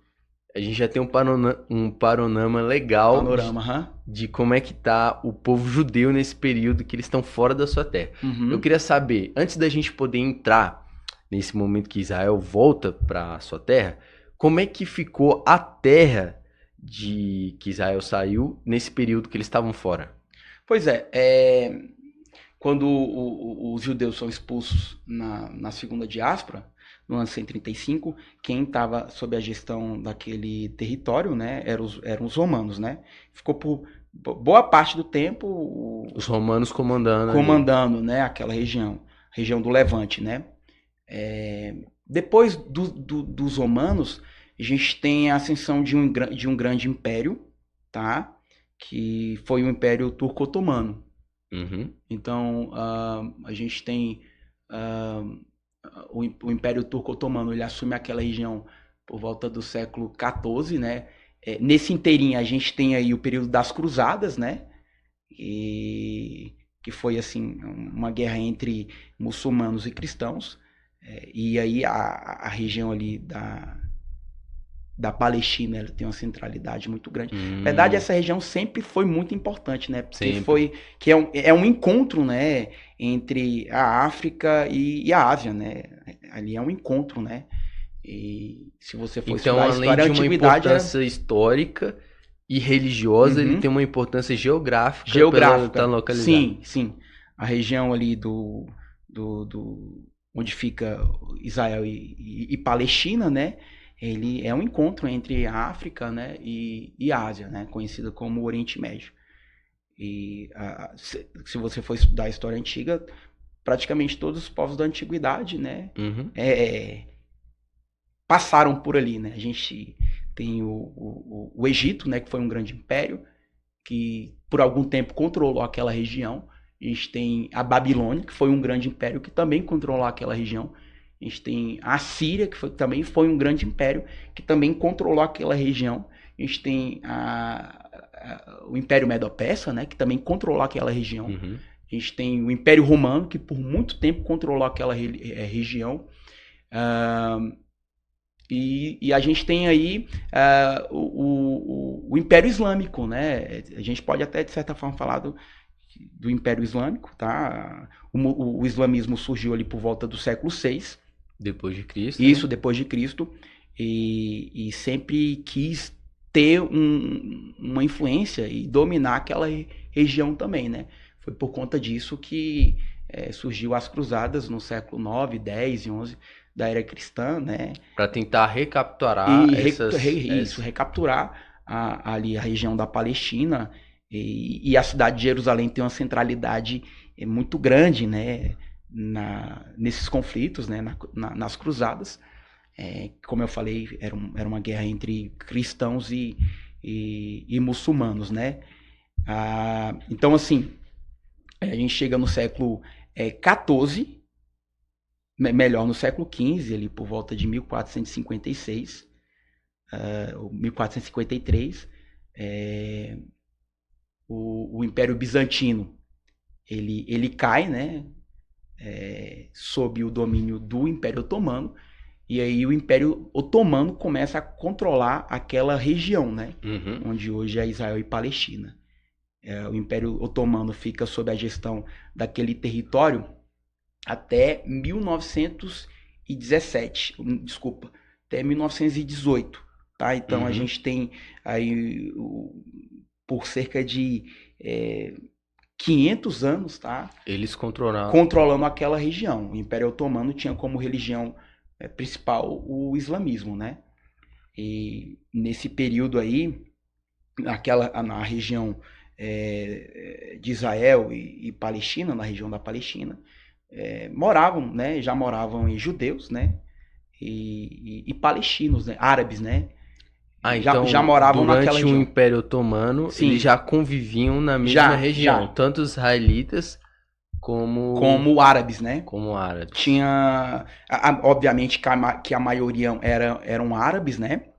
Speaker 2: a gente já tem um panorama legal
Speaker 1: Panorama,
Speaker 2: de como é que tá o povo judeu nesse período que eles estão fora da sua terra.
Speaker 1: uhum.
Speaker 2: Eu queria saber, antes da gente poder entrar nesse momento que Israel volta para sua terra, como é que ficou a terra de que Israel saiu nesse período que eles estavam fora?
Speaker 1: Pois quando os judeus são expulsos na segunda diáspora, no ano 135, quem estava sob a gestão daquele território, né, eram os romanos, né? Ficou por boa parte do tempo
Speaker 2: Os romanos comandando ali.
Speaker 1: né, aquela região do Levante, né? Depois dos romanos, a gente tem a ascensão de um grande império, tá? Que foi o Império Turco-Otomano.
Speaker 2: Uhum.
Speaker 1: Então, a gente tem o Império Turco-Otomano, ele assume aquela região por volta do século XIV, né? Nesse inteirinho, a gente tem aí o período das Cruzadas, né? Que foi, assim, uma guerra entre muçulmanos e cristãos. E aí a região ali da Palestina, ela tem uma centralidade muito grande. Na verdade, essa região sempre foi muito importante, né? Porque é um encontro, né, entre a África e a Ásia, né? Ali é um encontro, né? E se você for
Speaker 2: Então,
Speaker 1: estudar a
Speaker 2: além
Speaker 1: história,
Speaker 2: de
Speaker 1: a
Speaker 2: uma
Speaker 1: antiguidade
Speaker 2: importância histórica e religiosa, ele tem uma importância geográfica pela estar localizado.
Speaker 1: Sim. A região ali onde fica Israel e Palestina, né? Ele é um encontro entre a África, né, e a Ásia, né, conhecida como Oriente Médio. E se você for estudar a história antiga, praticamente todos os povos da antiguidade, né,
Speaker 2: Uhum.
Speaker 1: passaram por ali, né. A gente tem o Egito, né, que foi um grande império, que por algum tempo controlou aquela região. A gente tem a Babilônia, que foi um grande império que também controlou aquela região. A gente tem a Síria, que também foi um grande império, que também controlou aquela região. A gente tem o Império Medo-Persa, né, que também controlou aquela região.
Speaker 2: Uhum.
Speaker 1: A gente tem o Império Romano, que por muito tempo controlou aquela região. E a gente tem aí o Império Islâmico, né? A gente pode até, de certa forma, falar do Império Islâmico, tá? O islamismo surgiu ali por volta do século VI.
Speaker 2: Depois de Cristo.
Speaker 1: Isso,
Speaker 2: né?
Speaker 1: Depois de Cristo. E sempre quis ter uma influência e dominar aquela região também, né? Foi por conta disso que surgiu as cruzadas no século IX, X e XI da era cristã, né?
Speaker 2: Para tentar recapturar
Speaker 1: recapturar ali a região da Palestina, e a cidade de Jerusalém tem uma centralidade muito grande, né? Nesses conflitos, né? Nas cruzadas. Como eu falei, era uma guerra entre cristãos e muçulmanos, né? Então, assim, a gente chega no século XIV, melhor, no século XV, ali por volta de 1456, ou 1453, o Império Bizantino, ele cai, né? Sob o domínio do Império Otomano. E aí o Império Otomano começa a controlar aquela região, né?
Speaker 2: Uhum.
Speaker 1: Onde hoje é Israel e Palestina. O Império Otomano fica sob a gestão daquele território até 1917. Desculpa, até 1918. Tá? Então a gente tem aí por cerca de 500 anos, tá?
Speaker 2: Eles controlaram.
Speaker 1: Controlando aquela região. O Império Otomano tinha como religião principal o islamismo, né? E nesse período aí, na região de Israel e Palestina, na região da Palestina, moravam, né? Já moravam judeus, né? E palestinos, né? Árabes, né?
Speaker 2: Então,
Speaker 1: já moravam naquela
Speaker 2: durante o
Speaker 1: região.
Speaker 2: Império Otomano,
Speaker 1: Sim.
Speaker 2: eles já conviviam na mesma região,
Speaker 1: já.
Speaker 2: tanto os israelitas
Speaker 1: como árabes, né?
Speaker 2: Como árabes.
Speaker 1: Tinha, obviamente, que a maioria eram árabes, né?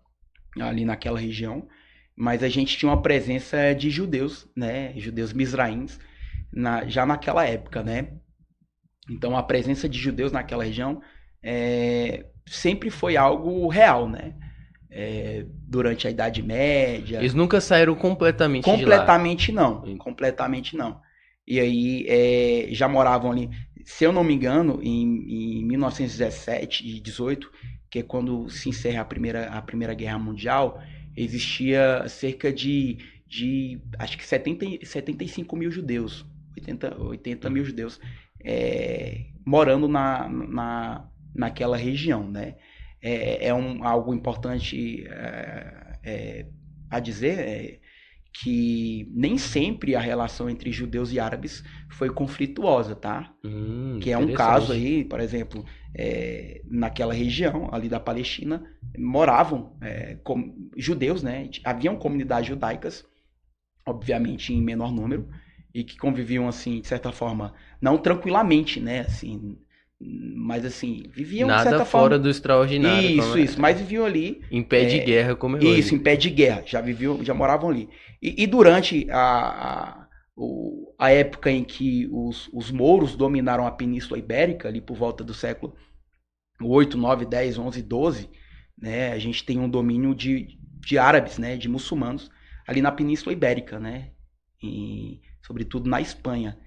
Speaker 1: Ali naquela região, mas a gente tinha uma presença de judeus, né? Judeus mizraíns, já naquela época, né? Então a presença de judeus naquela região sempre foi algo real, né? Durante a Idade Média.
Speaker 2: Eles nunca saíram completamente de lá.
Speaker 1: Completamente não. E aí já moravam ali, se eu não me engano, em 1917 e 18, que é quando se encerra a Primeira Guerra Mundial, existia cerca de acho que 75 mil judeus, 80 mil judeus morando naquela região, né? Algo importante a dizer que nem sempre a relação entre judeus e árabes foi conflituosa, tá? Que é um caso aí, por exemplo, naquela região ali da Palestina, moravam judeus, né? Haviam comunidades judaicas, obviamente em menor número, e que conviviam, assim, de certa forma, não tranquilamente, né? Assim, mas assim, viviam
Speaker 2: nada
Speaker 1: de certa
Speaker 2: fora
Speaker 1: forma...
Speaker 2: do extraordinário.
Speaker 1: Isso, mas viviam ali...
Speaker 2: Em pé de guerra, como é hoje.
Speaker 1: Isso, em pé de guerra, já moravam ali. E durante a época em que os mouros dominaram a Península Ibérica, ali por volta do século 8, 9, 10, 11, 12, né, a gente tem um domínio de árabes, né, de muçulmanos, ali na Península Ibérica, né, sobretudo na Espanha.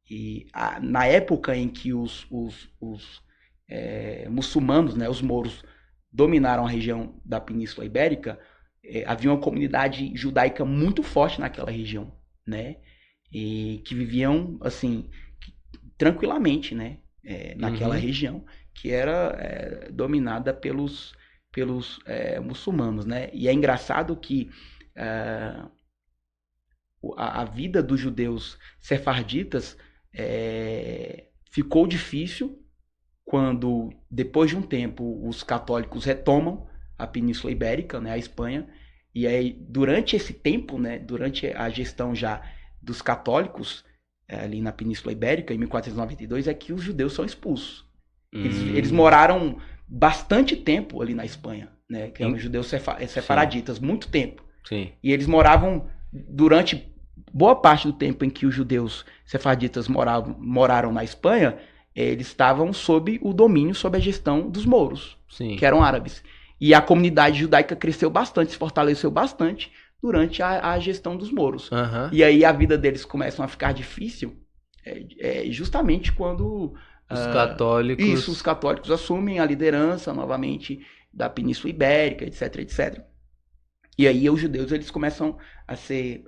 Speaker 1: E na época em que os muçulmanos, né, os mouros, dominaram a região da Península Ibérica, havia uma comunidade judaica muito forte naquela região, né? E que viviam, assim, tranquilamente, né? Naquela região, que era dominada pelos muçulmanos, né? E é engraçado que a vida dos judeus sefarditas ficou difícil quando, depois de um tempo, os católicos retomam a Península Ibérica, né, a Espanha, e aí durante esse tempo, né, durante a gestão já dos católicos ali na Península Ibérica, em 1492, é que os judeus são expulsos. Eles moraram bastante tempo ali na Espanha, né, que eram judeus sefaraditas, muito tempo.
Speaker 2: Sim.
Speaker 1: E eles moravam durante boa parte do tempo em que os judeus sefarditas moraram na Espanha, eles estavam sob o domínio, sob a gestão dos mouros,
Speaker 2: Sim.
Speaker 1: que eram árabes. E a comunidade judaica cresceu bastante, se fortaleceu bastante durante a gestão dos mouros. E aí a vida deles começa a ficar difícil justamente quando os católicos assumem a liderança novamente da Península Ibérica, etc, etc. E aí os judeus eles começam a ser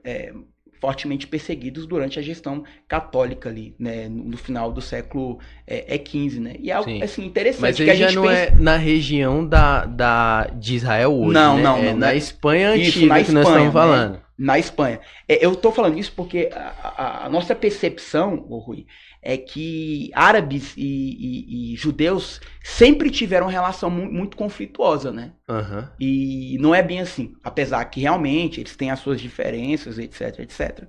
Speaker 1: fortemente perseguidos durante a gestão católica ali, né, no final do século XV, né? E é algo assim, interessante.
Speaker 2: Mas
Speaker 1: que a gente
Speaker 2: já não é na região de Israel hoje,
Speaker 1: não,
Speaker 2: né?
Speaker 1: Não,
Speaker 2: na Espanha antiga,
Speaker 1: isso, na Espanha,
Speaker 2: nós estamos falando.
Speaker 1: Né? Na Espanha. Eu tô falando isso porque a nossa percepção, Rui, é que árabes e judeus sempre tiveram relação muito conflituosa, né? E não é bem assim. Apesar que realmente eles têm as suas diferenças, etc, etc.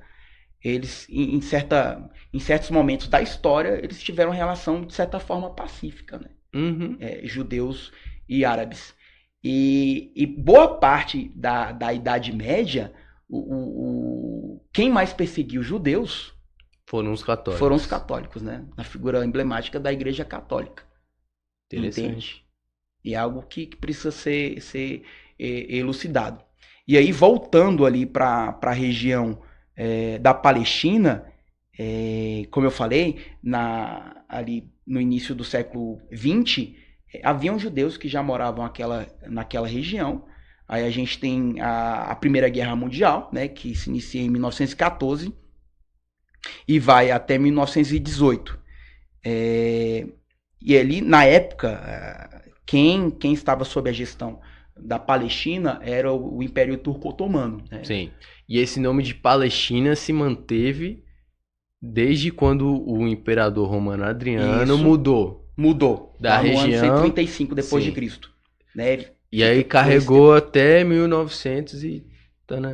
Speaker 1: Eles, em certos momentos da história, eles tiveram relação, de certa forma, pacífica, né? Judeus e árabes. E boa parte da Idade Média, quem mais perseguiu os judeus
Speaker 2: foram os católicos,
Speaker 1: né? Na figura emblemática da Igreja Católica.
Speaker 2: Interessante.
Speaker 1: Entende? E é algo que precisa ser elucidado. E aí, voltando ali para a região da Palestina, como eu falei, ali no início do século XX, haviam judeus que já moravam naquela região. Aí a gente tem a Primeira Guerra Mundial, né, que se inicia em 1914, e vai até 1918. E ali, na época, quem estava sob a gestão da Palestina era o Império Turco-Otomano. Né?
Speaker 2: Sim. E esse nome de Palestina se manteve desde quando o imperador romano Adriano
Speaker 1: Isso.
Speaker 2: mudou da
Speaker 1: lá no ano
Speaker 2: região.
Speaker 1: 135 depois
Speaker 2: Sim.
Speaker 1: de Cristo. Né?
Speaker 2: E aí carregou até 1900 e...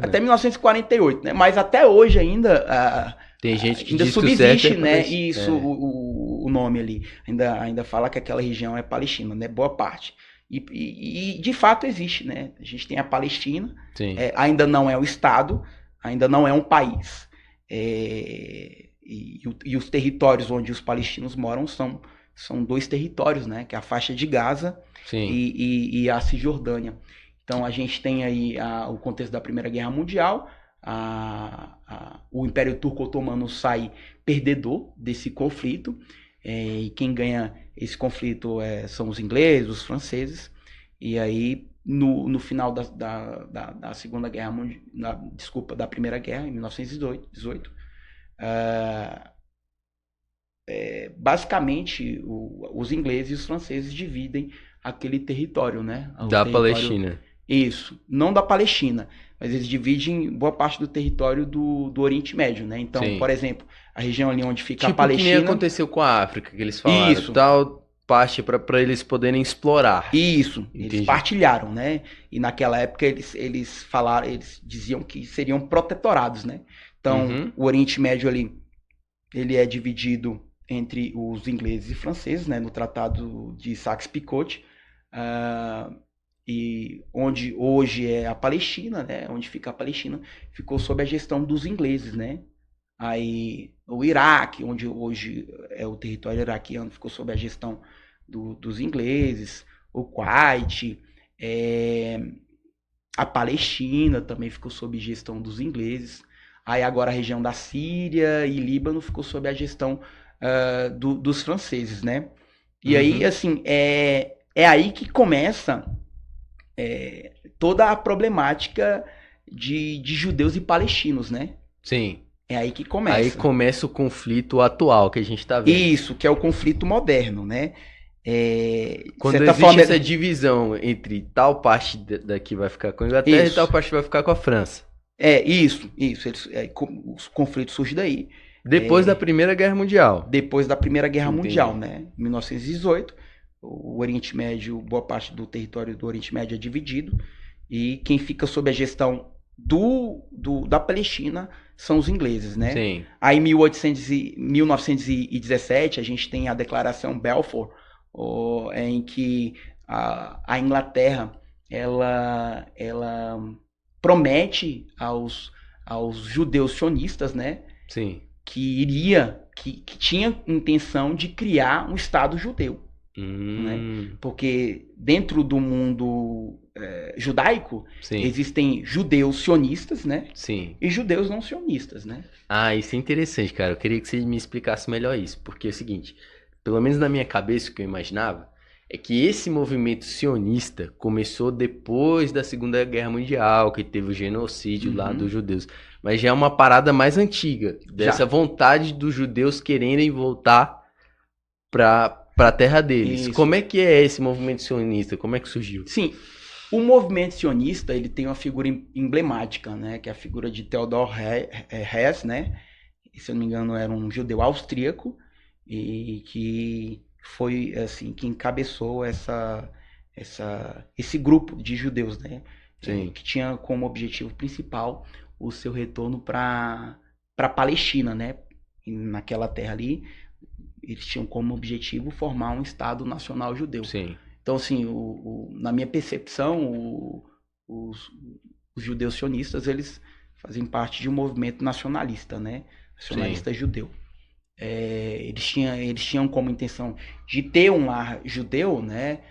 Speaker 1: Até 1948, né? Mas até hoje ainda
Speaker 2: tem gente que
Speaker 1: ainda
Speaker 2: diz que o
Speaker 1: subsiste,
Speaker 2: certo é
Speaker 1: né?
Speaker 2: Palestina.
Speaker 1: Isso, o nome ali. Ainda fala que aquela região é Palestina, né? Boa parte. E de fato existe, né? A gente tem a Palestina,
Speaker 2: Sim.
Speaker 1: ainda não é um estado, ainda não é um país. E os territórios onde os palestinos moram são dois territórios, né? Que é a faixa de Gaza e a Cisjordânia. Então a gente tem aí o contexto da Primeira Guerra Mundial, o Império Turco-Otomano sai perdedor desse conflito, e quem ganha esse conflito são os ingleses, os franceses, e aí no final da Segunda Guerra Mundial, da Primeira Guerra, em 1918, basicamente os ingleses e os franceses dividem aquele território, né?
Speaker 2: Palestina.
Speaker 1: Isso, não da Palestina, mas eles dividem boa parte do território do Oriente Médio, né? Então, por exemplo, a região ali onde fica a Palestina...
Speaker 2: Tipo que nem aconteceu com a África, que eles falaram. Isso. Tal parte para eles poderem explorar.
Speaker 1: Isso, entendi. Eles partilharam, né? E naquela época eles diziam que seriam protetorados, né? Então, o Oriente Médio ali, ele é dividido entre os ingleses e franceses, né? No Tratado de Saxe-Picot, e onde hoje é a Palestina, né? Onde fica a Palestina, ficou sob a gestão dos ingleses, né? Aí o Iraque, onde hoje é o território iraquiano, ficou sob a gestão dos ingleses. O Kuwait, a Palestina também ficou sob gestão dos ingleses. Aí agora a região da Síria e Líbano ficou sob a gestão dos franceses, né? E aí, assim, é aí que começa toda a problemática de judeus e palestinos, né?
Speaker 2: Sim.
Speaker 1: É aí que começa.
Speaker 2: Aí começa o conflito atual que a gente tá vendo.
Speaker 1: Isso, que é o conflito moderno, né?
Speaker 2: Quando existe essa divisão entre tal parte daqui vai ficar com a Inglaterra e tal parte vai ficar com a França.
Speaker 1: Isso. Os conflitos surgem daí.
Speaker 2: Depois da Primeira Guerra Mundial.
Speaker 1: Depois da Primeira Guerra Mundial, né? Em 1918, o Oriente Médio, boa parte do território do Oriente Médio é dividido, e quem fica sob a gestão da Palestina são os ingleses, né?
Speaker 2: Sim.
Speaker 1: Aí em 1917 a gente tem a Declaração Balfour, em que a Inglaterra ela promete aos judeus sionistas, né?
Speaker 2: Sim.
Speaker 1: Que tinha intenção de criar um Estado judeu. Né? Porque dentro do mundo judaico existem judeus sionistas, né?
Speaker 2: Sim.
Speaker 1: E judeus não sionistas, né?
Speaker 2: Isso é interessante, cara. Eu queria que você me explicasse melhor isso. Porque é o seguinte, pelo menos na minha cabeça, o que eu imaginava é que esse movimento sionista começou depois da Segunda Guerra Mundial, que teve o genocídio lá dos judeus. Mas já é uma parada mais antiga, dessa vontade dos judeus quererem voltar para a terra deles. Isso. Como é que é esse movimento sionista? Como é que surgiu?
Speaker 1: Sim, o movimento sionista ele tem uma figura emblemática, né? Que é a figura de Theodor Hess, né? Se eu não me engano, era um judeu austríaco e que foi assim que encabeçou esse grupo de judeus, né? Que tinha como objetivo principal o seu retorno para a Palestina, né? E naquela terra ali, eles tinham como objetivo formar um Estado Nacional Judeu.
Speaker 2: Sim.
Speaker 1: Então, assim, na minha percepção, os judeus sionistas, eles fazem parte de um movimento nacionalista, né? Nacionalista judeu. Eles tinham como intenção de ter um lar judeu, né?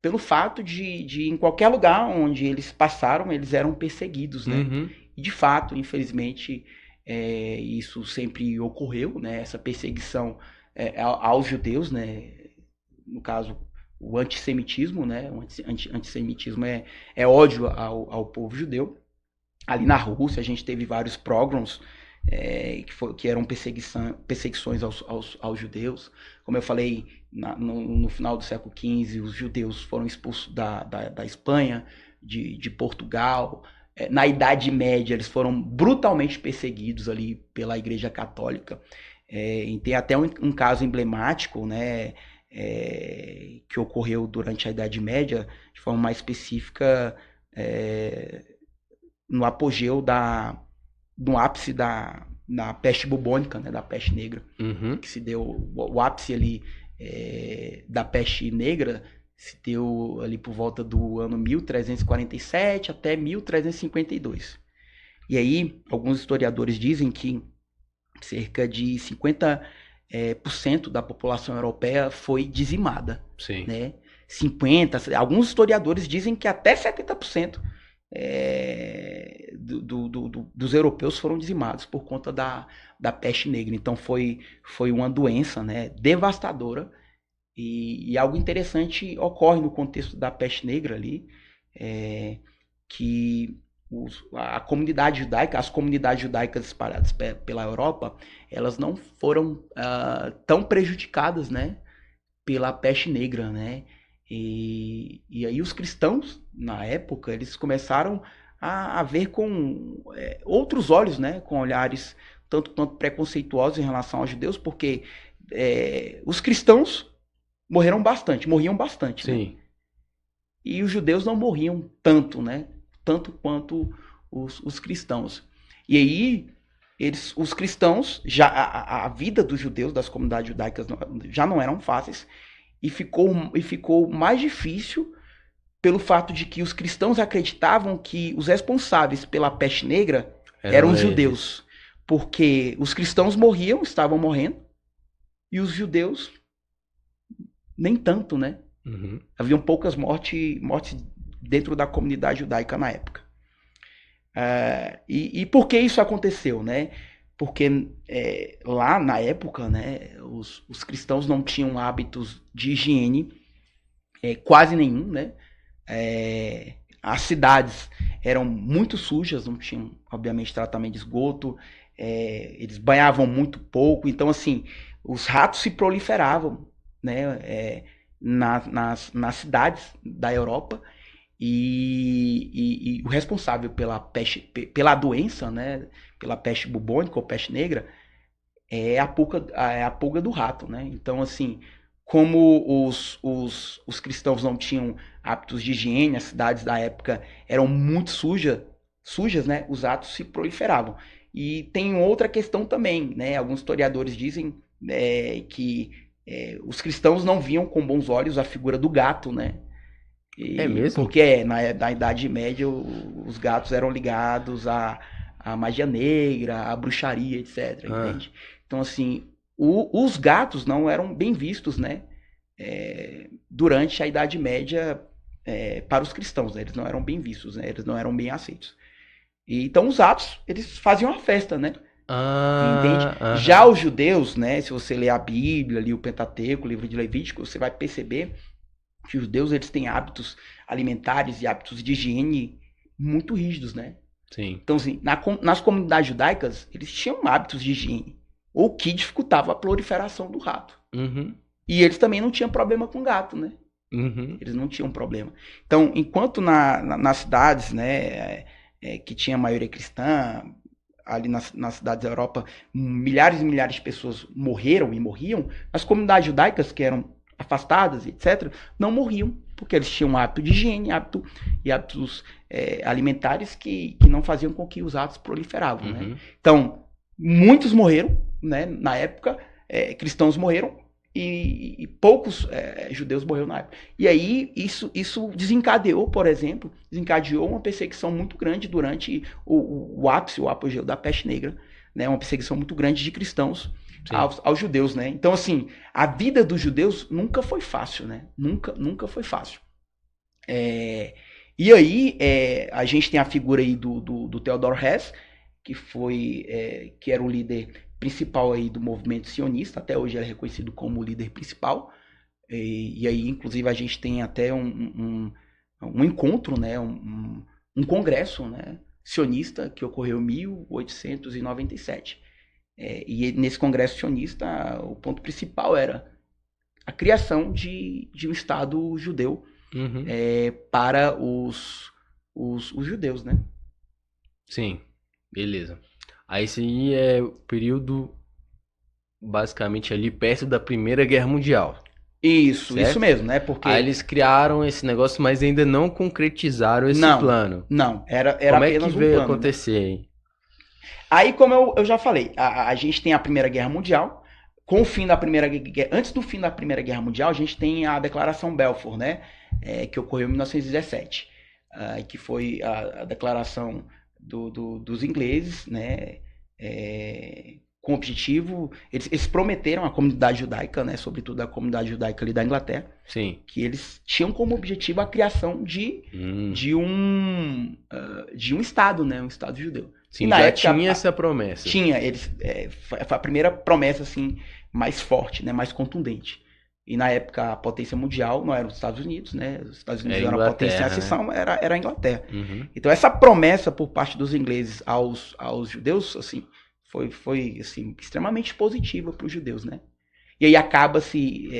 Speaker 1: Pelo fato de em qualquer lugar onde eles passaram, eles eram perseguidos, né? E de fato, infelizmente, isso sempre ocorreu, né? Essa perseguição aos judeus, né? No caso, o antissemitismo, né? O antissemitismo é ódio ao povo judeu. Ali na Rússia, a gente teve vários pogroms que eram perseguições aos judeus. Como eu falei, no final do século XV, os judeus foram expulsos da Espanha, de Portugal. Na Idade Média, eles foram brutalmente perseguidos ali pela Igreja Católica. E tem até um caso emblemático, né, que ocorreu durante a Idade Média, de forma mais específica, no apogeu no ápice da peste bubônica, né, da peste negra, que se deu, o ápice ali da peste negra se deu ali por volta do ano 1347 até 1352. E aí, alguns historiadores dizem que cerca de 50% da população europeia foi dizimada.
Speaker 2: Sim.
Speaker 1: Né? 50%, alguns historiadores dizem que até 70% dos europeus foram dizimados por conta da peste negra. Então foi uma doença, né, devastadora. E algo interessante ocorre no contexto da peste negra ali, que a comunidade judaica, as comunidades judaicas espalhadas pela Europa, elas não foram tão prejudicadas, né, pela peste negra, né? E aí os cristãos, na época, eles começaram a ver com outros olhos, né, com olhares tanto quanto preconceituosos em relação aos judeus, porque os cristãos morriam bastante,
Speaker 2: Sim.
Speaker 1: né? E os judeus não morriam tanto, né? Tanto quanto os cristãos. E aí, os cristãos, já a vida dos judeus, das comunidades judaicas, já não eram fáceis, e ficou mais difícil pelo fato de que os cristãos acreditavam que os responsáveis pela peste negra eram os judeus. Porque os cristãos estavam morrendo, e os judeus nem tanto, né? Haviam poucas mortes dentro da comunidade judaica na época. E por que isso aconteceu, né? Porque lá na época, né, os cristãos não tinham hábitos de higiene quase nenhum, né? As cidades eram muito sujas, não tinham, obviamente, tratamento de esgoto, eles banhavam muito pouco, então, assim, os ratos se proliferavam, né, nas cidades da Europa, e o responsável pela doença, né, pela peste bubônica ou peste negra, é a pulga do rato, né? Então, assim, como os cristãos não tinham hábitos de higiene, as cidades da época eram muito sujas, né? Os ratos se proliferavam. E tem outra questão também, né? Alguns historiadores dizem que os cristãos não viam com bons olhos a figura do gato, né?
Speaker 2: É mesmo?
Speaker 1: Porque na Idade Média os gatos eram ligados à magia negra, à bruxaria, etc. Entende? Então, assim, os gatos não eram bem vistos, né? Durante a Idade Média para os cristãos, né? Eles não eram bem vistos, né? Eles não eram bem aceitos. E, então os ratos, eles faziam uma festa, né? Entende? Já os judeus, né? Se você ler a Bíblia, ali, o Pentateuco, o livro de Levítico, você vai perceber que os judeus, eles têm hábitos alimentares e hábitos de higiene muito rígidos, né?
Speaker 2: Sim.
Speaker 1: Então, assim, nas comunidades judaicas, eles tinham hábitos de higiene, o que dificultava a proliferação do rato. E eles também não tinham problema com gato, né? Eles não tinham problema. Então, enquanto nas cidades, né, que tinha maioria cristã, ali nas cidades da Europa, milhares e milhares de pessoas morreram e morriam, as comunidades judaicas, que eram afastadas, etc., não morriam, porque eles tinham hábito de higiene e hábitos alimentares que não faziam com que os ratos proliferavam. Né? Então, muitos morreram, né? Na época, cristãos morreram, e poucos judeus morreram na época. E aí, isso desencadeou, por exemplo, uma perseguição muito grande durante o ápice, o apogeu da peste negra, né? Uma perseguição muito grande de cristãos aos judeus, né? Então, assim, a vida dos judeus nunca foi fácil, né? Nunca foi fácil. E aí, a gente tem a figura aí do Theodor Hess, que era o líder principal aí do movimento sionista, até hoje ele é reconhecido como o líder principal, e aí, inclusive, a gente tem até um encontro, né? Um congresso, né? sionista que ocorreu em 1897. E nesse congresso sionista, o ponto principal era a criação de um Estado judeu para os judeus, né?
Speaker 2: Sim, beleza. Aí esse aí é o período basicamente ali perto da Primeira Guerra Mundial.
Speaker 1: Isso
Speaker 2: Certo?
Speaker 1: mesmo, né? Porque
Speaker 2: Aí eles criaram esse negócio, mas ainda não concretizaram esse plano.
Speaker 1: não, era
Speaker 2: Como é que
Speaker 1: apenas um
Speaker 2: veio
Speaker 1: plano, né?
Speaker 2: acontecer, hein?
Speaker 1: Aí, como eu já falei, a gente tem a Primeira Guerra Mundial. Com o fim da Primeira Guerra, antes do fim da Primeira Guerra Mundial, a gente tem a Declaração Balfour, né? Que ocorreu em 1917, que foi a declaração dos ingleses, né? Com o objetivo, eles prometeram à comunidade judaica, né? Sobretudo a comunidade judaica ali da Inglaterra,
Speaker 2: Sim.
Speaker 1: que eles tinham como objetivo a criação de um Estado, né? Um Estado judeu.
Speaker 2: Sim, e já época, tinha essa promessa.
Speaker 1: Tinha, foi a primeira promessa assim mais forte, né, mais contundente. E na época a potência mundial não era os Estados Unidos, né? Os Estados Unidos eram a potência em ascensão, né? era a Inglaterra. Então essa promessa por parte dos ingleses aos judeus, assim, foi assim, extremamente positiva para os judeus, né? E aí acaba-se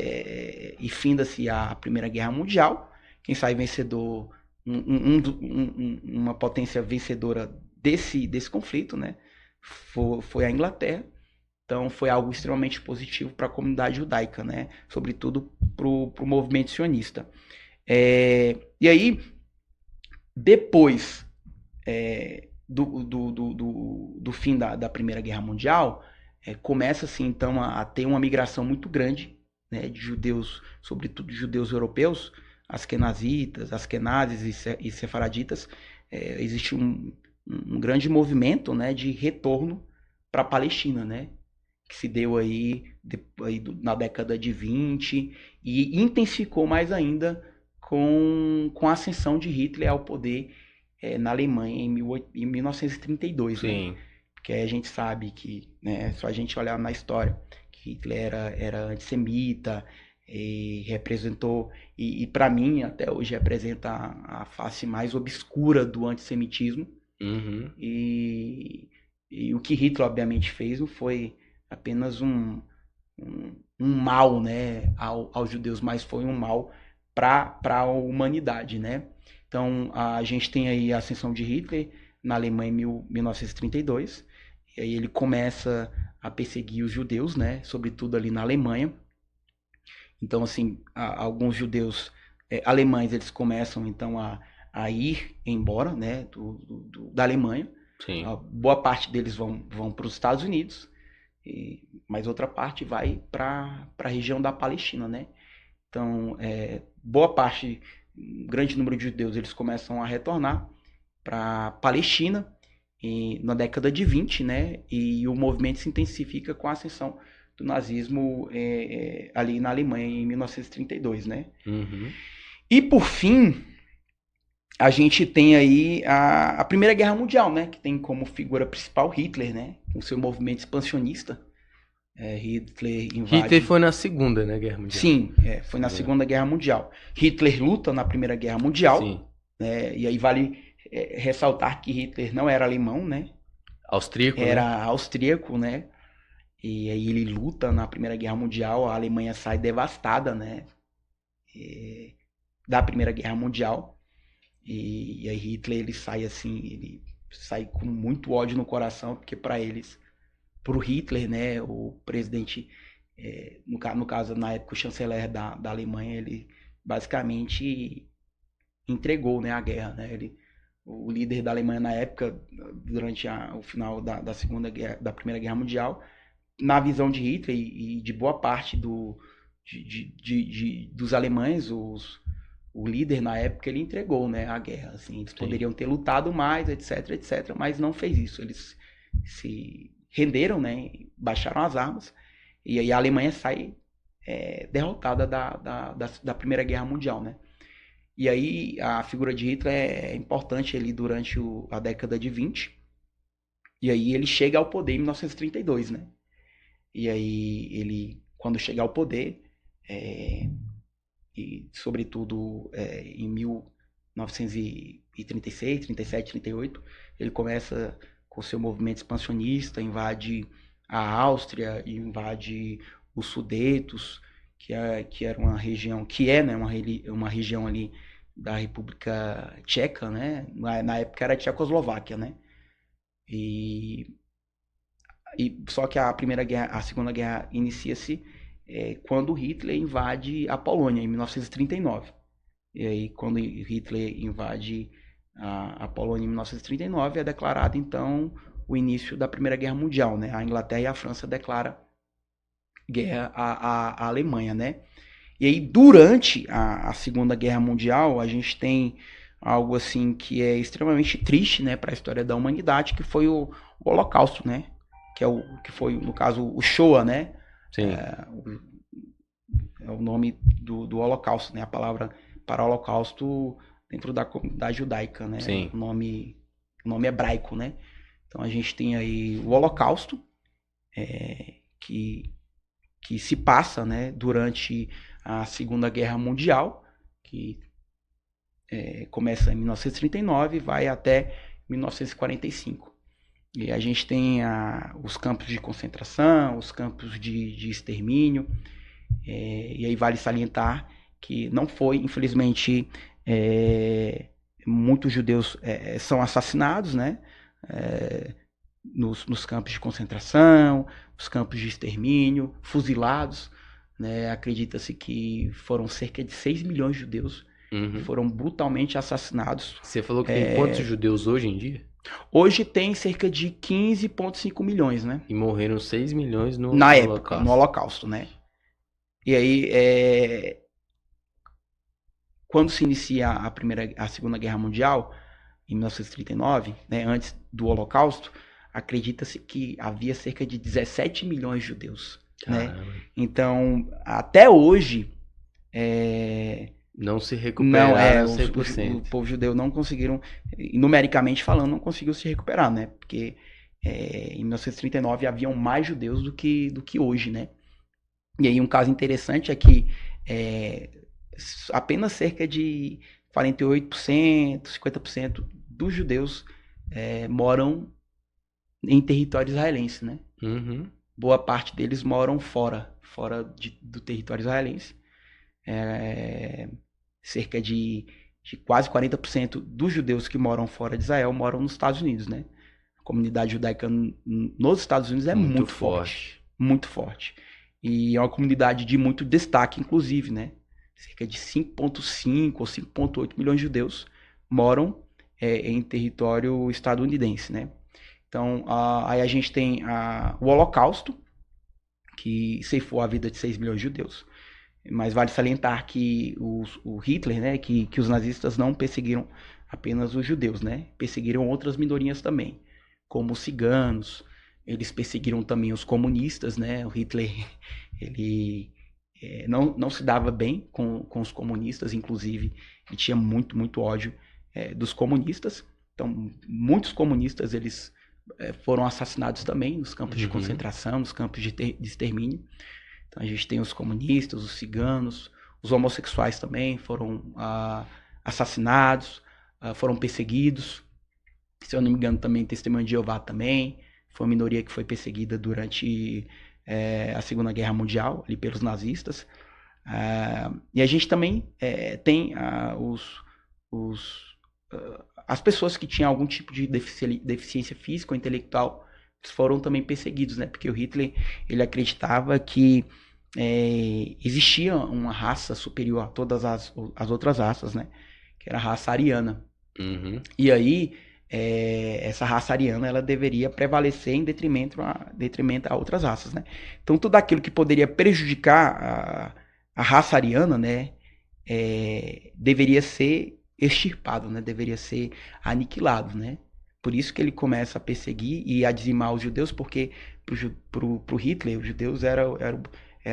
Speaker 1: e finda-se a Primeira Guerra Mundial. Quem sai vencedor, uma potência vencedora desse conflito, né? Foi a Inglaterra. Então foi algo extremamente positivo para a comunidade judaica, né? Sobretudo para o movimento sionista. E aí, depois do fim da Primeira Guerra Mundial, começa assim então a ter uma migração muito grande, né, de judeus, sobretudo judeus europeus, askenazitas, askenazes e sefaraditas. Existe um grande movimento, né, de retorno para a Palestina, né? Que se deu aí na década de 20 e intensificou mais ainda com a ascensão de Hitler ao poder na Alemanha em 1932. Sim. Né? Porque a gente sabe que, né, só a gente olhar na história, que Hitler era antissemita, e representou, e para mim até hoje representa a face mais obscura do antissemitismo. E o que Hitler obviamente fez não foi apenas um mal, né, aos judeus, mas foi um mal para a humanidade, né? Então a gente tem aí a ascensão de Hitler na Alemanha em 1932, e aí ele começa a perseguir os judeus, né, sobretudo ali na Alemanha. Então assim, alguns judeus alemães eles começam então a ir embora, né, da Alemanha. Sim. Boa parte deles vão para os Estados Unidos, mas outra parte vai para a região da Palestina, né? Então, boa parte, um grande número de judeus, eles começam a retornar para a Palestina na década de 20, né? E o movimento se intensifica com a ascensão do nazismo ali na Alemanha em 1932, né? E por fim, a gente tem aí a Primeira Guerra Mundial, né? Que tem como figura principal Hitler, né? Com seu movimento expansionista. Hitler invade...
Speaker 2: Hitler foi na Segunda, né, Guerra Mundial?
Speaker 1: Sim, foi na Segunda Guerra Mundial. Hitler luta na Primeira Guerra Mundial. Sim. Né? E aí vale ressaltar que Hitler não era alemão, né?
Speaker 2: Austríaco,
Speaker 1: era austríaco, né? E aí ele luta na Primeira Guerra Mundial. A Alemanha sai devastada, né? Da Primeira Guerra Mundial. E aí Hitler ele sai assim, ele sai com muito ódio no coração, porque para eles, pro Hitler, né, o presidente, no caso na época o chanceler da Alemanha, ele basicamente entregou, né, a guerra, né, o líder da Alemanha na época, durante o final da Primeira Guerra Mundial, na visão de Hitler e de boa parte dos alemães, o líder na época ele entregou, né, a guerra, assim, eles poderiam ter lutado mais, etc, mas não fez isso, eles se renderam, né, baixaram as armas, e aí a Alemanha sai derrotada da Primeira Guerra Mundial, né. E aí a figura de Hitler é importante ali durante a década de 20, e aí ele chega ao poder em 1932, né, e aí ele, quando chega ao poder, e sobretudo em 1932 36, 37, 38, ele começa com seu movimento expansionista, invade a Áustria, invade os Sudetos, que era uma região, né, uma região ali da República Tcheca, né? Na época era a Tchecoslováquia, né? E só que a Segunda Guerra inicia-se quando Hitler invade a Polônia em 1939. E aí quando Hitler invade a Polônia em 1939 é declarado então o início da Primeira Guerra Mundial, né? A Inglaterra e a França declaram guerra à Alemanha, né? E aí, durante a Segunda Guerra Mundial, a gente tem algo assim que é extremamente triste, né, para a história da humanidade, que foi o Holocausto, né? Que foi, no caso, o Shoah, né?
Speaker 2: Sim.
Speaker 1: É o nome do Holocausto, né? A palavra para Holocausto dentro da comunidade judaica, né?
Speaker 2: Sim.
Speaker 1: O nome hebraico, né? Então a gente tem aí o Holocausto, que se passa, né, durante a Segunda Guerra Mundial, que começa em 1939 e vai até 1945. E a gente tem os campos de concentração, os campos de extermínio, e aí vale salientar que não foi, infelizmente, muitos judeus são assassinados, né, nos campos de concentração, nos campos de extermínio, fuzilados, né? Acredita-se que foram cerca de 6 milhões de judeus que foram brutalmente assassinados.
Speaker 2: Você falou que tem quantos judeus hoje em dia?
Speaker 1: Hoje tem cerca de 15,5 milhões, né?
Speaker 2: E morreram 6 milhões
Speaker 1: na época, no Holocausto, né? E aí, quando se inicia a Segunda Guerra Mundial, em 1939, né, antes do Holocausto, acredita-se que havia cerca de 17 milhões de judeus, né? Então, até hoje,
Speaker 2: não se recuperaram
Speaker 1: 100%. O povo judeu não conseguiram, numericamente falando, não conseguiu se recuperar, né? Porque em 1939 haviam mais judeus do que hoje, né? E aí um caso interessante é que apenas cerca de 48%, 50% dos judeus moram em território israelense, né? Boa parte deles moram fora do território israelense. Cerca de quase 40% dos judeus que moram fora de Israel moram nos Estados Unidos, né? A comunidade judaica nos Estados Unidos é muito forte. Muito forte. E é uma comunidade de muito destaque, inclusive, né? Cerca de 5,5 ou 5,8 milhões de judeus moram em território estadunidense, né? Então, aí a gente tem o Holocausto, que ceifou a vida de 6 milhões de judeus. Mas vale salientar que o Hitler, né, que os nazistas não perseguiram apenas os judeus, né? Perseguiram outras minorias também, como os ciganos. Eles perseguiram também os comunistas, né? O Hitler, ele não se dava bem com os comunistas, inclusive, e tinha muito, muito ódio dos comunistas. Então, muitos comunistas, eles foram assassinados também nos campos de concentração, nos campos de extermínio. Então a gente tem os comunistas, os ciganos, os homossexuais também foram assassinados, foram perseguidos. Se eu não me engano, também Testemunha de Jeová também foi uma minoria que foi perseguida durante a Segunda Guerra Mundial, ali pelos nazistas. E a gente também tem as pessoas que tinham algum tipo de deficiência física ou intelectual, foram também perseguidos, né? Porque o Hitler, ele acreditava que existia uma raça superior a todas as outras raças, né? Que era a raça ariana. E aí, essa raça ariana, ela deveria prevalecer em detrimento a outras raças, né? Então, tudo aquilo que poderia prejudicar a raça ariana, né? Deveria ser extirpado, né? Deveria ser aniquilado, né? Por isso que ele começa a perseguir e a dizimar os judeus, porque pro Hitler, os judeus eram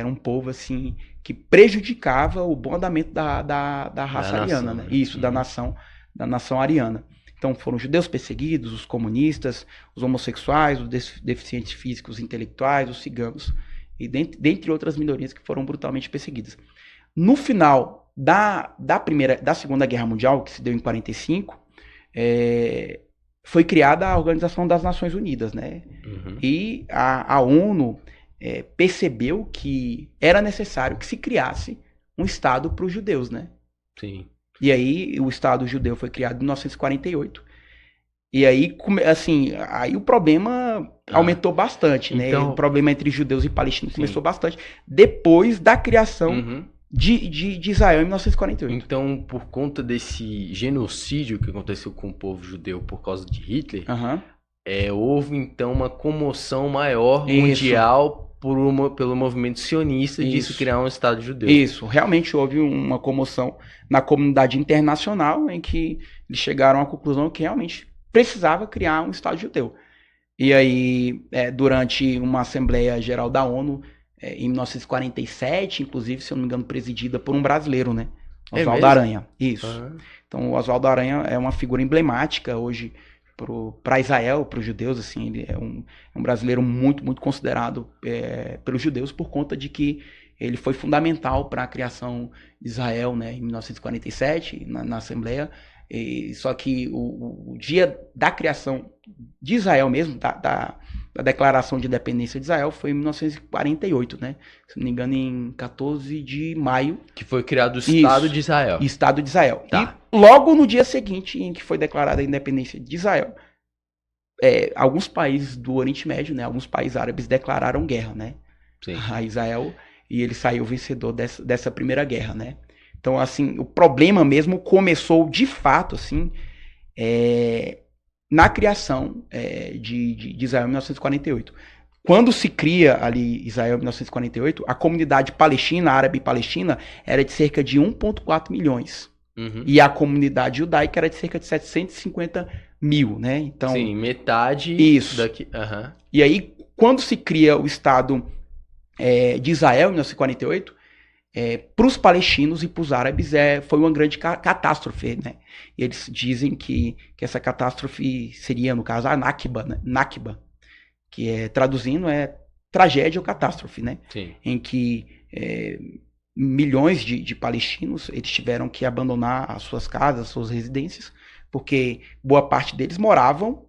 Speaker 1: um povo assim que prejudicava o bom andamento da raça ariana, né? Isso, da nação ariana. Então foram os judeus perseguidos, os comunistas, os homossexuais, os deficientes físicos, intelectuais, os ciganos, e dentre outras minorias que foram brutalmente perseguidas. No final da Segunda Guerra Mundial, que se deu em 45, foi criada a Organização das Nações Unidas, né?
Speaker 2: Uhum.
Speaker 1: E a ONU percebeu que era necessário que se criasse um Estado para os judeus, né?
Speaker 2: Sim.
Speaker 1: E aí o Estado judeu foi criado em 1948. E aí, assim, aí o problema aumentou bastante, né?
Speaker 2: Então,
Speaker 1: o problema entre judeus e palestinos
Speaker 2: sim.
Speaker 1: começou bastante depois da criação
Speaker 2: Uhum.
Speaker 1: de Israel em 1948.
Speaker 2: Então, por conta desse genocídio que aconteceu com o povo judeu por causa de Hitler,
Speaker 1: Aham.
Speaker 2: houve então uma comoção maior
Speaker 1: Isso.
Speaker 2: mundial pelo movimento sionista de se
Speaker 1: Isso.
Speaker 2: criar um Estado judeu.
Speaker 1: Isso, realmente houve uma comoção na comunidade internacional em que eles chegaram à conclusão que realmente precisava criar um Estado judeu. E aí, durante uma Assembleia Geral da ONU, em 1947, inclusive, se eu não me engano, presidida por um brasileiro, né? Oswaldo
Speaker 2: mesmo?
Speaker 1: Aranha. Isso.
Speaker 2: Ah,
Speaker 1: Então, o Oswaldo Aranha é uma figura emblemática hoje para Israel, para os judeus. Assim, ele é um brasileiro muito, muito considerado pelos judeus por conta de que ele foi fundamental para a criação de Israel, né, em 1947, na Assembleia. Só que o dia da criação de Israel mesmo, da declaração de independência de Israel, foi em 1948, né? Se não me engano, em 14 de maio.
Speaker 2: que foi criado o Estado
Speaker 1: Isso.
Speaker 2: de Israel.
Speaker 1: Estado de Israel.
Speaker 2: Tá.
Speaker 1: E logo no dia seguinte em que foi declarada a independência de Israel, alguns países do Oriente Médio, né, alguns países árabes declararam guerra, né,
Speaker 2: Sim.
Speaker 1: a Israel, e ele saiu vencedor dessa primeira guerra, né. Então, assim, o problema mesmo começou de fato, assim, na criação de Israel em 1948. Quando se cria ali Israel em 1948, a comunidade palestina, árabe palestina, era de cerca de 1,4 milhões.
Speaker 2: Uhum.
Speaker 1: E a comunidade judaica era de cerca de 750 mil, né? Então,
Speaker 2: sim, metade
Speaker 1: isso.
Speaker 2: daqui. Uhum.
Speaker 1: E aí, quando se cria o Estado de Israel em 1948, para os palestinos e para os árabes foi uma grande catástrofe, né? E eles dizem que essa catástrofe seria, no caso, a Nakba, né? Nakba, que traduzindo tragédia ou catástrofe, né?
Speaker 2: Sim.
Speaker 1: Em que milhões de palestinos eles tiveram que abandonar as suas casas, as suas residências, porque boa parte deles moravam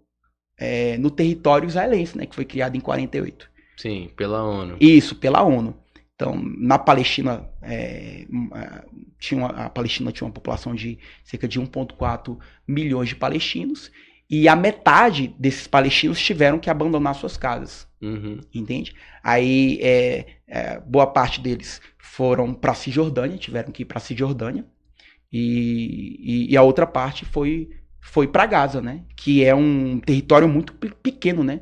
Speaker 1: no território israelense, né? Que foi criado em 48.
Speaker 2: Sim, pela ONU.
Speaker 1: Isso, pela ONU. Então, na Palestina, a Palestina tinha uma população de cerca de 1,4 milhões de palestinos, e a metade desses palestinos tiveram que abandonar suas casas.
Speaker 2: Uhum.
Speaker 1: Entende? Aí, boa parte deles foram para a Cisjordânia, tiveram que ir para a Cisjordânia, e a outra parte foi para Gaza, né? Que é um território muito pequeno, né?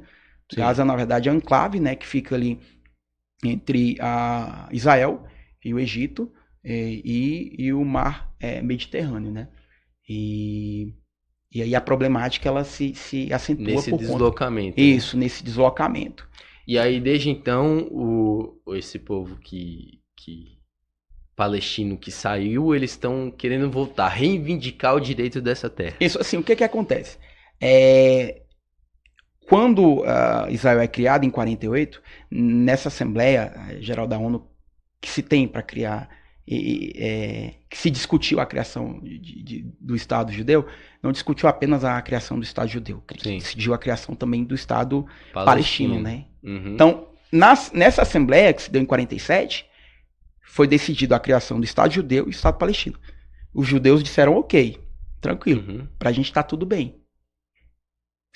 Speaker 1: Sim. Gaza, na verdade, é um enclave, né? Que fica ali entre Israel e o Egito e o mar Mediterrâneo, né? E aí a problemática ela se acentua
Speaker 2: nesse
Speaker 1: por
Speaker 2: deslocamento.
Speaker 1: Conta... Isso, nesse deslocamento.
Speaker 2: E aí, desde então, esse povo palestino que saiu, eles estão querendo voltar, reivindicar o direito dessa terra.
Speaker 1: Isso, assim, o que acontece? Quando Israel é criado em 48, nessa Assembleia Geral da ONU que se tem para criar, que se discutiu a criação do Estado judeu, não discutiu apenas a criação do Estado judeu, decidiu a criação também do Estado palestino, né?
Speaker 2: Uhum.
Speaker 1: Então, nessa Assembleia que se deu em 47, foi decidido a criação do Estado judeu e do Estado palestino. Os judeus disseram, ok, tranquilo, pra gente tá tudo bem.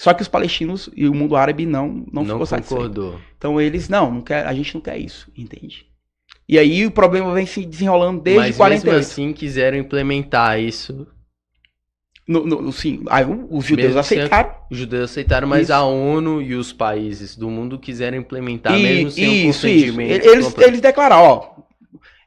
Speaker 1: Só que os palestinos e o mundo árabe não ficou satisfeito. Então eles, a gente não quer isso, entende? E aí o problema vem se desenrolando desde 48.
Speaker 2: Mas mesmo assim quiseram implementar isso.
Speaker 1: Sim, aí os judeus aceitaram.
Speaker 2: Os judeus aceitaram, mas isso. A ONU e os países do mundo quiseram implementar mesmo sem o consentimento.
Speaker 1: Eles declararam,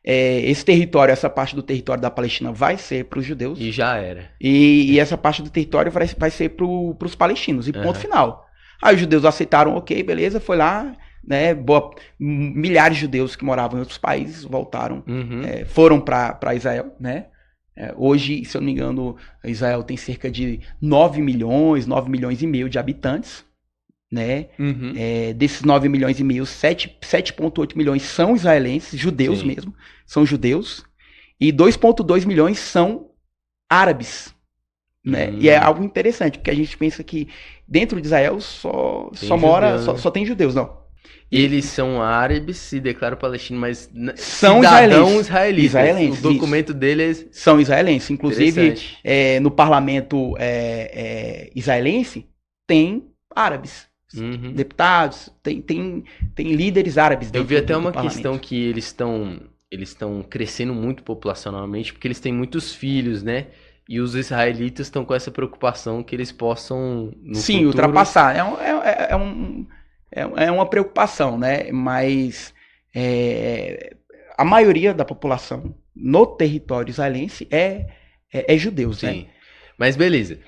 Speaker 1: esse território, essa parte do território da Palestina vai ser para os judeus.
Speaker 2: E já era.
Speaker 1: E essa parte do território vai ser para os palestinos. E ponto final. Aí os judeus aceitaram, ok, beleza, foi lá, né? Milhares de judeus que moravam em outros países voltaram, foram para Israel, né? Hoje, se eu não me engano, Israel tem cerca de 9 milhões e meio de habitantes. Né? Desses 9 milhões e meio, 7,8 milhões são israelenses, judeus Sim. mesmo, são judeus, e 2,2 milhões são árabes, né? E é algo interessante, porque a gente pensa que dentro de Israel só mora,
Speaker 2: judeu, né?
Speaker 1: só tem judeus, não.
Speaker 2: Eles são árabes, se declaram palestinos, mas
Speaker 1: São
Speaker 2: cidadãos
Speaker 1: israelenses.
Speaker 2: israelitas. O documento deles
Speaker 1: são israelenses. Inclusive,
Speaker 2: interessante.
Speaker 1: no parlamento israelense, tem árabes.
Speaker 2: Uhum.
Speaker 1: Deputados, tem líderes árabes
Speaker 2: Eu
Speaker 1: dentro
Speaker 2: vi até
Speaker 1: do
Speaker 2: uma
Speaker 1: parlamento.
Speaker 2: questão que eles estão crescendo muito populacionalmente porque eles têm muitos filhos, né? E os israelitas estão com essa preocupação que eles possam, no
Speaker 1: Sim,
Speaker 2: futuro...
Speaker 1: ultrapassar. É uma preocupação, né? Mas a maioria da população no território israelense é judeus,
Speaker 2: Sim.
Speaker 1: né?
Speaker 2: Mas beleza.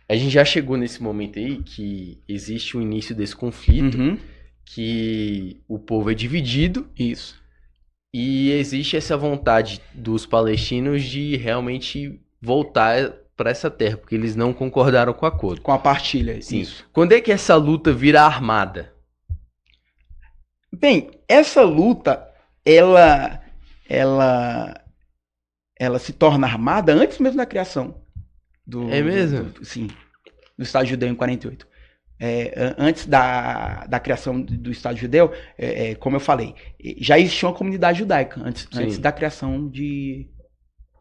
Speaker 2: A gente já chegou nesse momento aí que existe o início desse conflito,
Speaker 1: Uhum.
Speaker 2: que o povo é dividido
Speaker 1: Isso.
Speaker 2: e existe essa vontade dos palestinos de realmente voltar para essa terra, porque eles não concordaram com o acordo.
Speaker 1: Com a partilha.
Speaker 2: Sim.
Speaker 1: Isso.
Speaker 2: Quando é que essa luta vira armada?
Speaker 1: Bem, essa luta, ela se torna armada antes mesmo da criação
Speaker 2: É mesmo?
Speaker 1: sim, do Estado Judeu em 48. Antes da criação do Estado Judeu, como eu falei, já existia uma comunidade judaica antes da criação de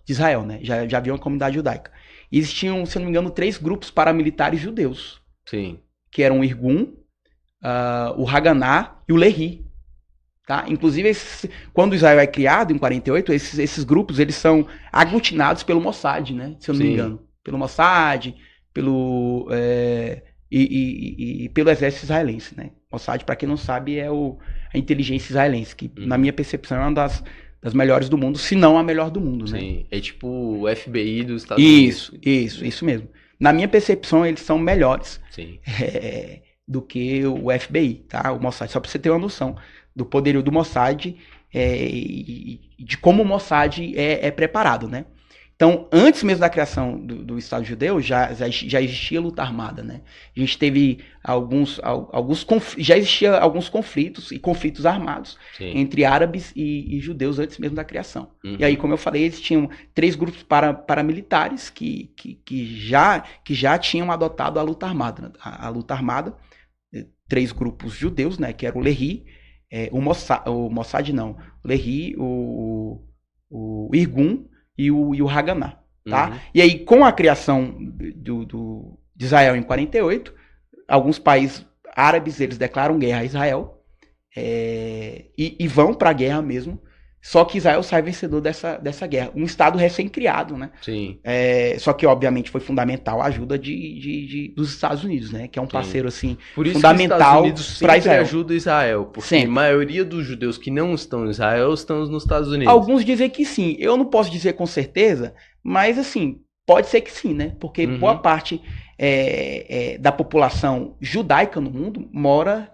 Speaker 1: Israel, né? Já havia uma comunidade judaica. E existiam, se eu não me engano, 3 grupos paramilitares judeus,
Speaker 2: Sim.
Speaker 1: que eram o Irgun, o Haganá e o Lehi. Tá? Inclusive, quando Israel é criado, em 48, esses grupos eles são aglutinados pelo Mossad, né? Se eu não me engano. Pelo Mossad, pelo exército israelense, né? Mossad, para quem não sabe, é a inteligência israelense, que na minha percepção é uma das melhores do mundo, se não a melhor do mundo, né?
Speaker 2: Sim, é tipo o FBI dos Estados Unidos.
Speaker 1: Isso mesmo. Na minha percepção, eles são melhores do que o FBI, tá? O Mossad, só para você ter uma noção do poderio do Mossad e de como o Mossad é preparado, né? Então, antes mesmo da criação do Estado Judeu, já existia luta armada, né? A gente teve já existia alguns conflitos e conflitos armados entre árabes e judeus antes mesmo da criação. Uhum. E aí, como eu falei, existiam 3 grupos paramilitares que já tinham adotado a luta armada. Né? A luta armada, 3 grupos judeus, né? Que era o Lehi, o Mossad não, o Lehi, o Irgun e o Haganá, tá? Uhum. E aí, com a criação de Israel em 48, alguns países árabes, eles declaram guerra a Israel e vão para a guerra mesmo, só que Israel sai vencedor dessa guerra. Um Estado recém-criado, né?
Speaker 2: Sim.
Speaker 1: Só que, obviamente, foi fundamental a ajuda dos Estados Unidos, né? Que é um parceiro, assim,
Speaker 2: por isso
Speaker 1: fundamental
Speaker 2: para Israel. Ajuda Israel, porque sempre. A maioria dos judeus que não estão em Israel estão nos Estados Unidos.
Speaker 1: Alguns dizem que sim. Eu não posso dizer com certeza, mas, assim, pode ser que sim, né? Porque boa parte da população judaica no mundo mora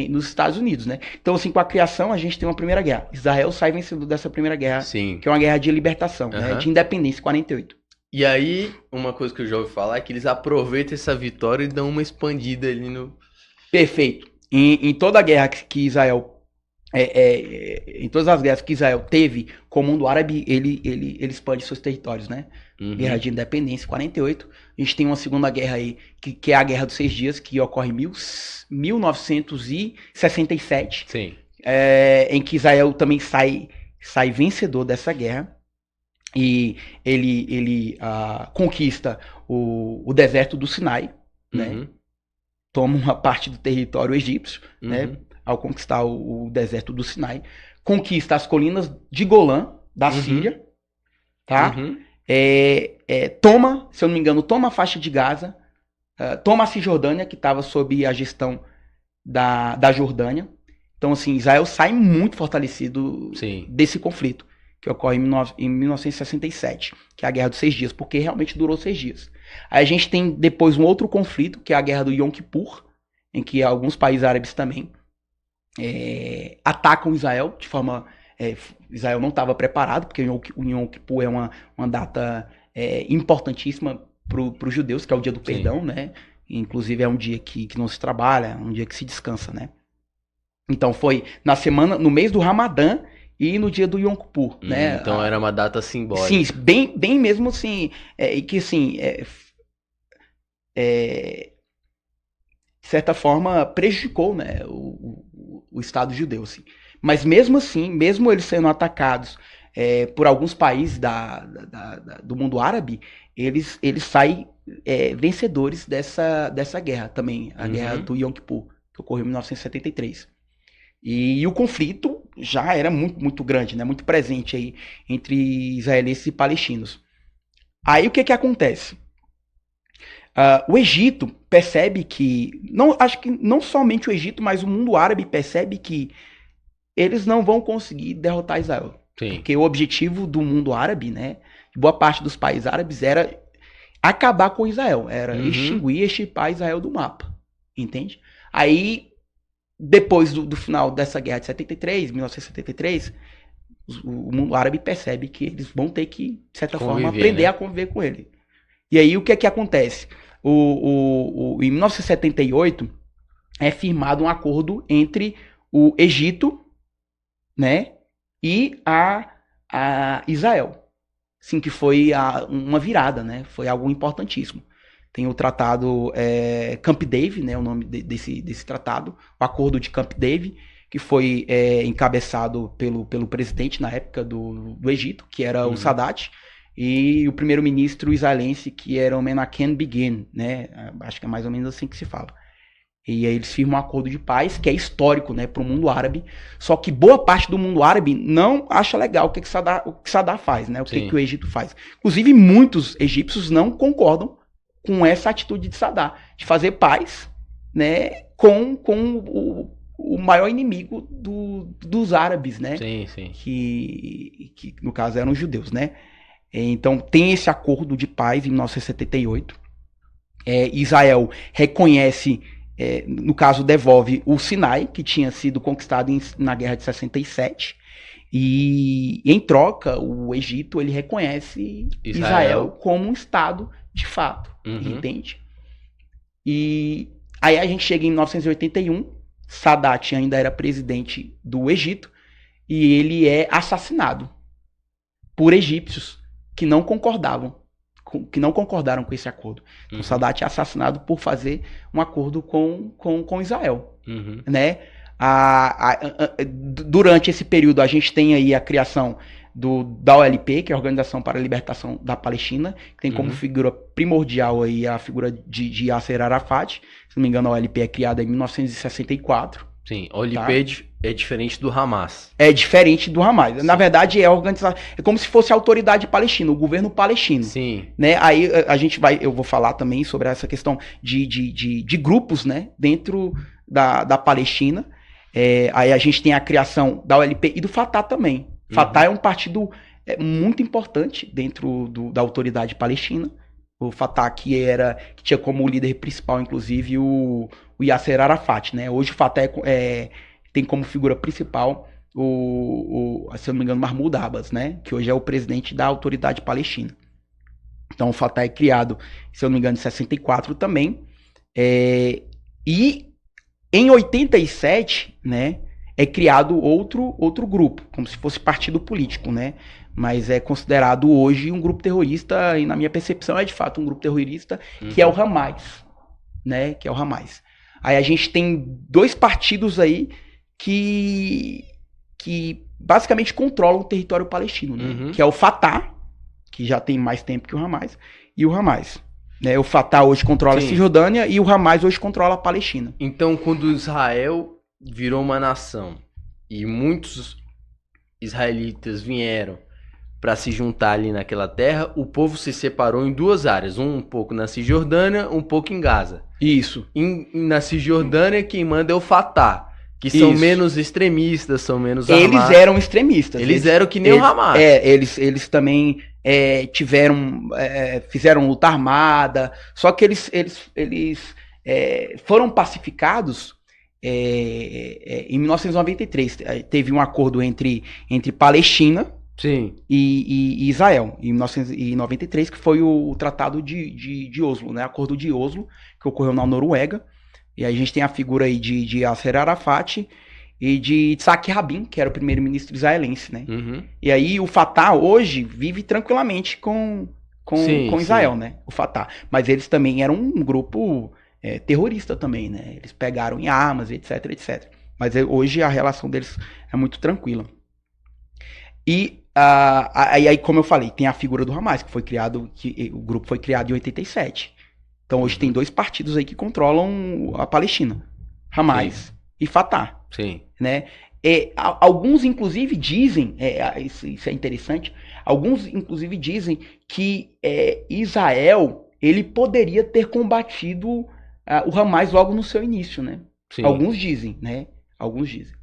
Speaker 1: nos Estados Unidos, né? Então, assim, com a criação, a gente tem uma primeira guerra. Israel sai vencedor dessa primeira guerra, que é uma guerra de libertação, né? De independência, 48.
Speaker 2: E aí, uma coisa que eu já ouvi falar é que eles aproveitam essa vitória e dão uma expandida ali no...
Speaker 1: Perfeito. Em toda a guerra que Israel... em todas as guerras que Israel teve com o mundo árabe, ele expande seus territórios, né? Uhum. Guerra de independência, 48. A gente tem uma segunda guerra aí, que é a Guerra dos 6 Dias, que ocorre em 1967.
Speaker 2: Sim.
Speaker 1: Em que Israel também sai vencedor dessa guerra. E ele conquista o deserto do Sinai, né? Toma uma parte do território egípcio, né? Ao conquistar o deserto do Sinai. Conquista as colinas de Golã, da Síria, tá? Toma, se eu não me engano, toma a faixa de Gaza, toma a Cisjordânia, que estava sob a gestão da Jordânia. Então, assim, Israel sai muito fortalecido desse conflito, que ocorre em 1967, que é a Guerra dos 6 Dias, porque realmente durou 6 dias. Aí a gente tem depois um outro conflito, que é a Guerra do Yom Kippur, em que alguns países árabes também atacam Israel de forma... Israel não estava preparado, porque o Yom Kippur é uma data importantíssima para os judeus, que é o dia do perdão, né? Inclusive é um dia que não se trabalha, é um dia que se descansa, né? Então foi no mês do Ramadã e no dia do Yom Kippur, né?
Speaker 2: Então era uma data simbólica.
Speaker 1: Sim, bem mesmo assim, e que assim, de certa forma prejudicou, né, o Estado judeu, assim. Mas mesmo assim, mesmo eles sendo atacados por alguns países do mundo árabe, eles saem vencedores dessa guerra também, a guerra do Yom Kippur, que ocorreu em 1973. E o conflito já era muito, muito grande, né, muito presente aí entre israelenses e palestinos. Aí o que acontece? O Egito percebe que, acho que não somente o Egito, mas o mundo árabe percebe que eles não vão conseguir derrotar Israel.
Speaker 2: Sim.
Speaker 1: Porque o objetivo do mundo árabe, né, de boa parte dos países árabes, era acabar com Israel, era extinguir, extirpar Israel do mapa, entende? Aí, depois do final dessa guerra de 1973, o mundo árabe percebe que eles vão ter que, de certa forma, aprender, né, a conviver com ele. E aí, o que acontece? Em 1978, é firmado um acordo entre o Egito, né, e a Israel. Sim, que foi uma virada, né? Foi algo importantíssimo. Tem o tratado Camp David, né, o nome desse tratado, o acordo de Camp David, que foi encabeçado pelo presidente na época do Egito, que era o Sadat, e o primeiro-ministro israelense, que era o Menachem Begin, né? Acho que é mais ou menos assim que se fala. E aí eles firmam um acordo de paz, que é histórico, né, para o mundo árabe. Só que boa parte do mundo árabe não acha legal o que Sadat faz, né? O que o Egito faz. Inclusive, muitos egípcios não concordam com essa atitude de Sadat, de fazer paz, né, com o maior inimigo dos árabes, né?
Speaker 2: Sim, sim.
Speaker 1: Que no caso eram os judeus, né? Então tem esse acordo de paz em 1978. Israel reconhece, no caso devolve o Sinai, que tinha sido conquistado na Guerra de 67, e em troca o Egito ele reconhece Israel como um Estado de fato, entende? E aí a gente chega em 1981, Sadat ainda era presidente do Egito, e ele é assassinado por egípcios que não concordaram com esse acordo. Então, Sadat é assassinado por fazer um acordo com Israel, né? Durante esse período, a gente tem aí a criação da OLP, que é a Organização para a Libertação da Palestina, que tem como figura primordial aí a figura de Yasser Arafat. Se não me engano, a OLP é criada em 1964.
Speaker 2: Sim, a OLP é diferente do Hamas. É
Speaker 1: diferente do Hamas. Sim. Na verdade, é como se fosse a autoridade palestina, o governo palestino.
Speaker 2: Sim.
Speaker 1: Né? Aí eu vou falar também sobre essa questão de grupos, né, dentro da Palestina. Aí a gente tem a criação da OLP e do Fatah também. Fatah é um partido muito importante dentro da autoridade palestina. O Fatah que tinha como líder principal, inclusive, o Yasser Arafat, né? Hoje o Fatah tem como figura principal se eu não me engano, Mahmoud Abbas, né? Que hoje é o presidente da autoridade palestina. Então o Fatah é criado, se eu não me engano, em 64 também. E em 87, né, é criado outro grupo, como se fosse partido político, né? Mas é considerado hoje um grupo terrorista, e na minha percepção é de fato um grupo terrorista, que é o Hamas, né? Que é o Hamas. Aí a gente tem dois partidos aí que basicamente controlam o território palestino, né? Que é o Fatah, que já tem mais tempo que o Hamas, e o Hamas. Né? O Fatah hoje controla a Cisjordânia e o Hamas hoje controla a Palestina.
Speaker 2: Então, quando Israel virou uma nação e muitos israelitas vieram para se juntar ali naquela terra, o povo se separou em duas áreas, um pouco na Cisjordânia, um pouco em Gaza.
Speaker 1: Isso.
Speaker 2: Na Cisjordânia, quem manda é o Fatah, que são menos extremistas, são menos
Speaker 1: armados. Eles eram extremistas.
Speaker 2: Eles eram que nem o Hamas.
Speaker 1: Eles também fizeram luta armada, só que eles foram pacificados em 1993. Teve um acordo entre Palestina,
Speaker 2: sim,
Speaker 1: e Israel, em 1993, que foi o Tratado de Oslo, né? Acordo de Oslo, que ocorreu na Noruega. E aí a gente tem a figura aí de Yasser Arafat e de Itzhak Rabin, que era o primeiro-ministro israelense, né?
Speaker 2: Uhum.
Speaker 1: E aí o Fatah hoje vive tranquilamente com Israel,
Speaker 2: sim.
Speaker 1: né? O Fatah. Mas eles também eram um grupo terrorista também, né? Eles pegaram em armas, etc, etc. Mas hoje a relação deles é muito tranquila. E aí, como eu falei, tem a figura do Hamas, que foi criado, o grupo foi criado em 87. Então hoje tem 2 partidos aí que controlam a Palestina. Hamas
Speaker 2: Sim.
Speaker 1: e Fatah.
Speaker 2: Sim.
Speaker 1: Né? Alguns, inclusive, dizem, isso é interessante, alguns, inclusive, dizem que Israel ele poderia ter combatido o Hamas logo no seu início, né?
Speaker 2: Sim.
Speaker 1: Alguns dizem, né? Alguns dizem.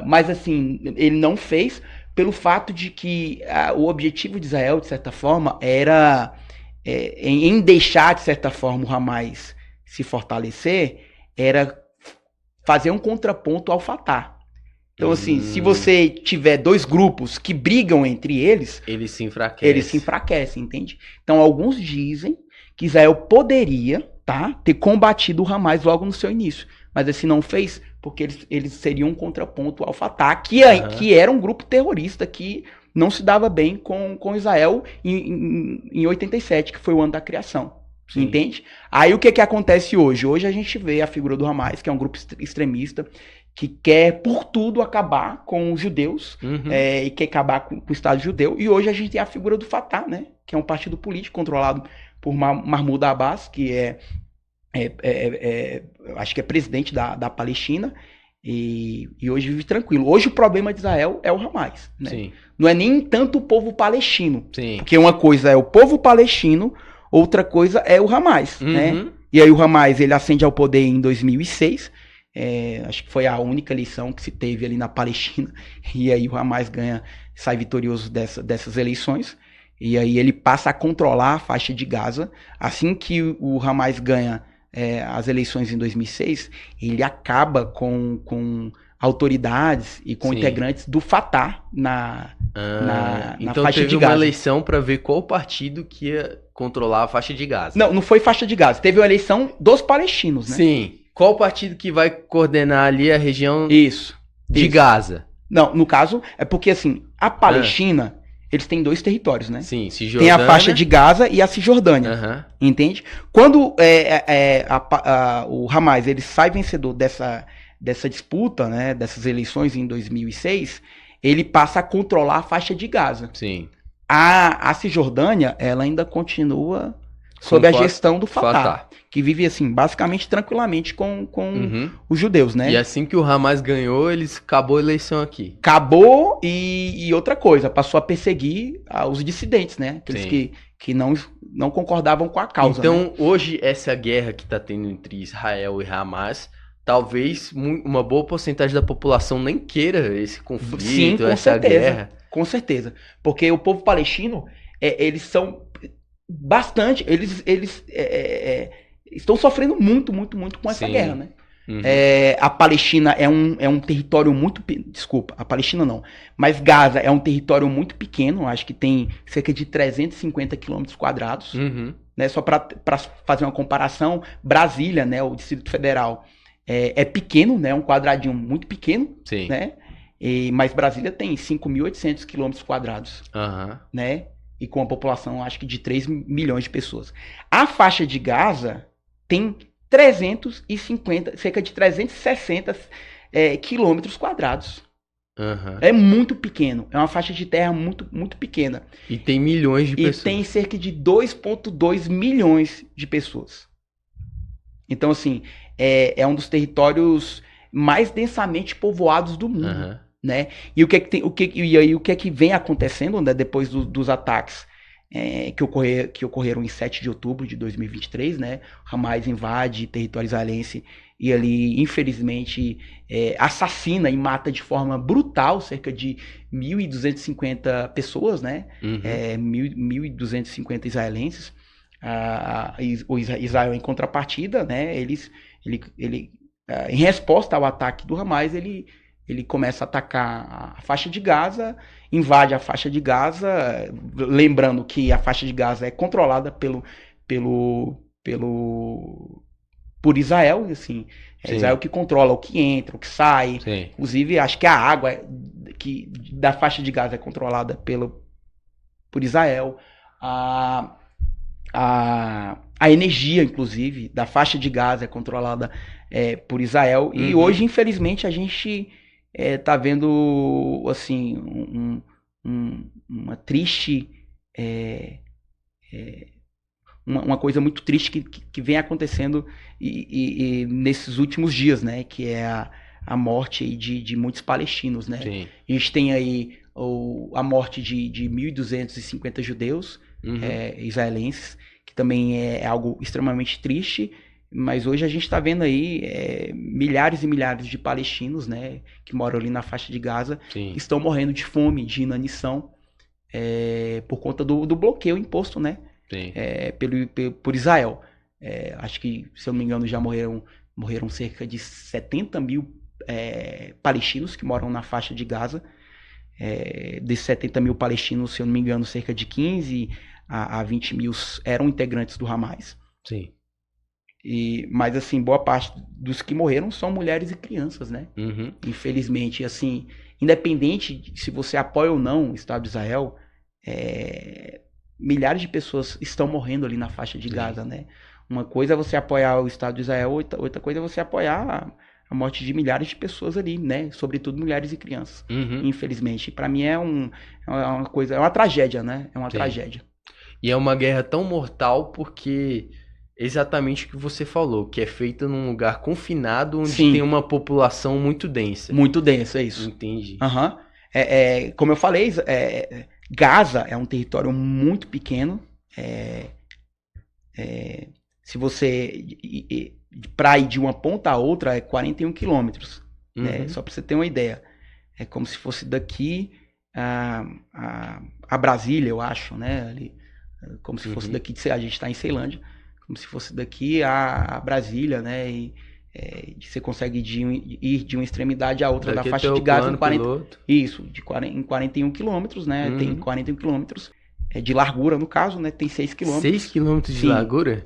Speaker 1: Mas, assim, ele não fez pelo fato de que o objetivo de Israel, de certa forma, era em deixar, de certa forma, o Hamas se fortalecer, era fazer um contraponto ao Fatah. Então, assim, se você tiver 2 grupos que brigam entre eles,
Speaker 2: eles se
Speaker 1: enfraquecem, entende? Então, alguns dizem que Israel poderia, tá, ter combatido o Hamas logo no seu início, mas assim não fez, porque eles seriam um contraponto ao Fatah, que era um grupo terrorista que não se dava bem com Israel em 87, que foi o ano da criação. Sim. Entende? Aí o que acontece hoje? Hoje a gente vê a figura do Hamas, que é um grupo extremista, que quer por tudo acabar com os judeus, e quer acabar com o Estado judeu. E hoje a gente tem a figura do Fatah, né? Que é um partido político controlado por Mahmoud Abbas, que acho que é presidente da Palestina, e hoje vive tranquilo. Hoje o problema de Israel é o Hamas, né? Sim. Não é nem tanto o povo palestino. Sim. Porque uma coisa é o povo palestino, outra coisa é o Hamas, né? E aí o Hamas, ele ascende ao poder em 2006, acho que foi a única eleição que se teve ali na Palestina, e aí o Hamas sai vitorioso dessas eleições, e aí ele passa a controlar a faixa de Gaza. Assim que o Hamas ganha as eleições em 2006, ele acaba com autoridades e com integrantes do Fatah na
Speaker 2: então
Speaker 1: faixa de Gaza. Então
Speaker 2: teve uma eleição para ver qual partido que ia controlar a faixa de Gaza.
Speaker 1: Não foi faixa de Gaza. Teve uma eleição dos palestinos, né?
Speaker 2: Sim. Qual partido que vai coordenar ali a região de Gaza?
Speaker 1: Não, no caso, é porque assim, a Palestina, eles têm 2 territórios, né?
Speaker 2: Sim, Cisjordânia.
Speaker 1: Tem a faixa de Gaza e a Cisjordânia, entende? Quando o Hamas ele sai vencedor dessa disputa, né, dessas eleições em 2006, ele passa a controlar a faixa de Gaza.
Speaker 2: Sim.
Speaker 1: A Cisjordânia, ela ainda continua sob a gestão do Fatah, que vive assim, basicamente tranquilamente com os judeus, né?
Speaker 2: E assim que o Hamas ganhou, acabou a eleição aqui.
Speaker 1: Acabou e outra coisa, passou a perseguir os dissidentes, né? Aqueles que não concordavam com a causa.
Speaker 2: Então,
Speaker 1: né?
Speaker 2: Hoje, essa guerra que está tendo entre Israel e Hamas, talvez uma boa porcentagem da população nem queira esse conflito, essa guerra.
Speaker 1: Com certeza. Porque o povo palestino, eles são bastante... Eles estão sofrendo muito com essa guerra, né? A Palestina é um território muito... Desculpa, a Palestina não. Mas Gaza é um território muito pequeno. Acho que tem cerca de 350 quilômetros quadrados. Né? Só para fazer uma comparação, Brasília, né, o Distrito Federal, é pequeno, né? Um quadradinho muito pequeno.
Speaker 2: Sim.
Speaker 1: Né? Mas Brasília tem 5.800 quilômetros quadrados. Né? E com a população, acho que de 3 milhões de pessoas. A faixa de Gaza tem 350, cerca de 360 quilômetros quadrados. É muito pequeno. É uma faixa de terra muito, muito pequena.
Speaker 2: E tem milhões de pessoas.
Speaker 1: E tem cerca de 2,2 milhões de pessoas. Então, assim, é um dos territórios mais densamente povoados do mundo. Né? E o que é que vem acontecendo, né, depois dos ataques que ocorreram em 7 de outubro de 2023, né? O Hamas invade território israelense e ali, infelizmente, assassina e mata de forma brutal cerca de 1.250 pessoas, né? 1.250 israelenses. O Israel, em contrapartida, né? Ele, em resposta ao ataque do Hamas, ele começa a atacar a faixa de Gaza, invade a faixa de Gaza, lembrando que a faixa de Gaza é controlada pelo por Israel, assim,
Speaker 2: Sim.
Speaker 1: Israel que controla o que entra, o que sai.
Speaker 2: Sim.
Speaker 1: Inclusive, acho que a água que da faixa de Gaza é controlada por Israel. A energia, inclusive, da faixa de Gaza é controlada por Israel. E hoje, infelizmente, a gente está vendo assim uma triste uma coisa muito triste que vem acontecendo e nesses últimos dias, né? Que é a morte aí de muitos palestinos, né?
Speaker 2: Sim.
Speaker 1: A gente tem aí a morte de 1.250 judeus israelenses, que também é algo extremamente triste. Mas hoje a gente está vendo aí milhares e milhares de palestinos, né, que moram ali na faixa de Gaza, que estão morrendo de fome, de inanição, por conta do bloqueio imposto, né, por Israel. Acho que, se eu não me engano, já morreram cerca de 70 mil palestinos que moram na faixa de Gaza. Desses 70 mil palestinos, se eu não me engano, cerca de 15 a 20 mil eram integrantes do Hamas.
Speaker 2: Sim.
Speaker 1: Mas, assim, boa parte dos que morreram são mulheres e crianças, né? Infelizmente, assim, independente de se você apoia ou não o Estado de Israel, milhares de pessoas estão morrendo ali na faixa de Gaza, né? Uma coisa é você apoiar o Estado de Israel, outra coisa é você apoiar a morte de milhares de pessoas ali, né? Sobretudo mulheres e crianças. Infelizmente, para mim é uma coisa, é uma tragédia, né? É uma tragédia.
Speaker 2: E é uma guerra tão mortal porque exatamente o que você falou, que é feita num lugar confinado onde tem uma população muito densa.
Speaker 1: Muito densa, é isso.
Speaker 2: Entendi.
Speaker 1: Como eu falei, Gaza é um território muito pequeno. Se você para ir de uma ponta a outra é 41 quilômetros. Só para você ter uma ideia. É como se fosse daqui a Brasília, eu acho, né? Ali, como se fosse daqui, a gente está em Ceilândia, como se fosse daqui a Brasília, né? E você consegue ir de uma extremidade a outra da faixa de Gaza em 41 quilômetros, né? Tem 41 quilômetros de largura, no caso, né? Tem 6 quilômetros.
Speaker 2: 6 quilômetros de largura?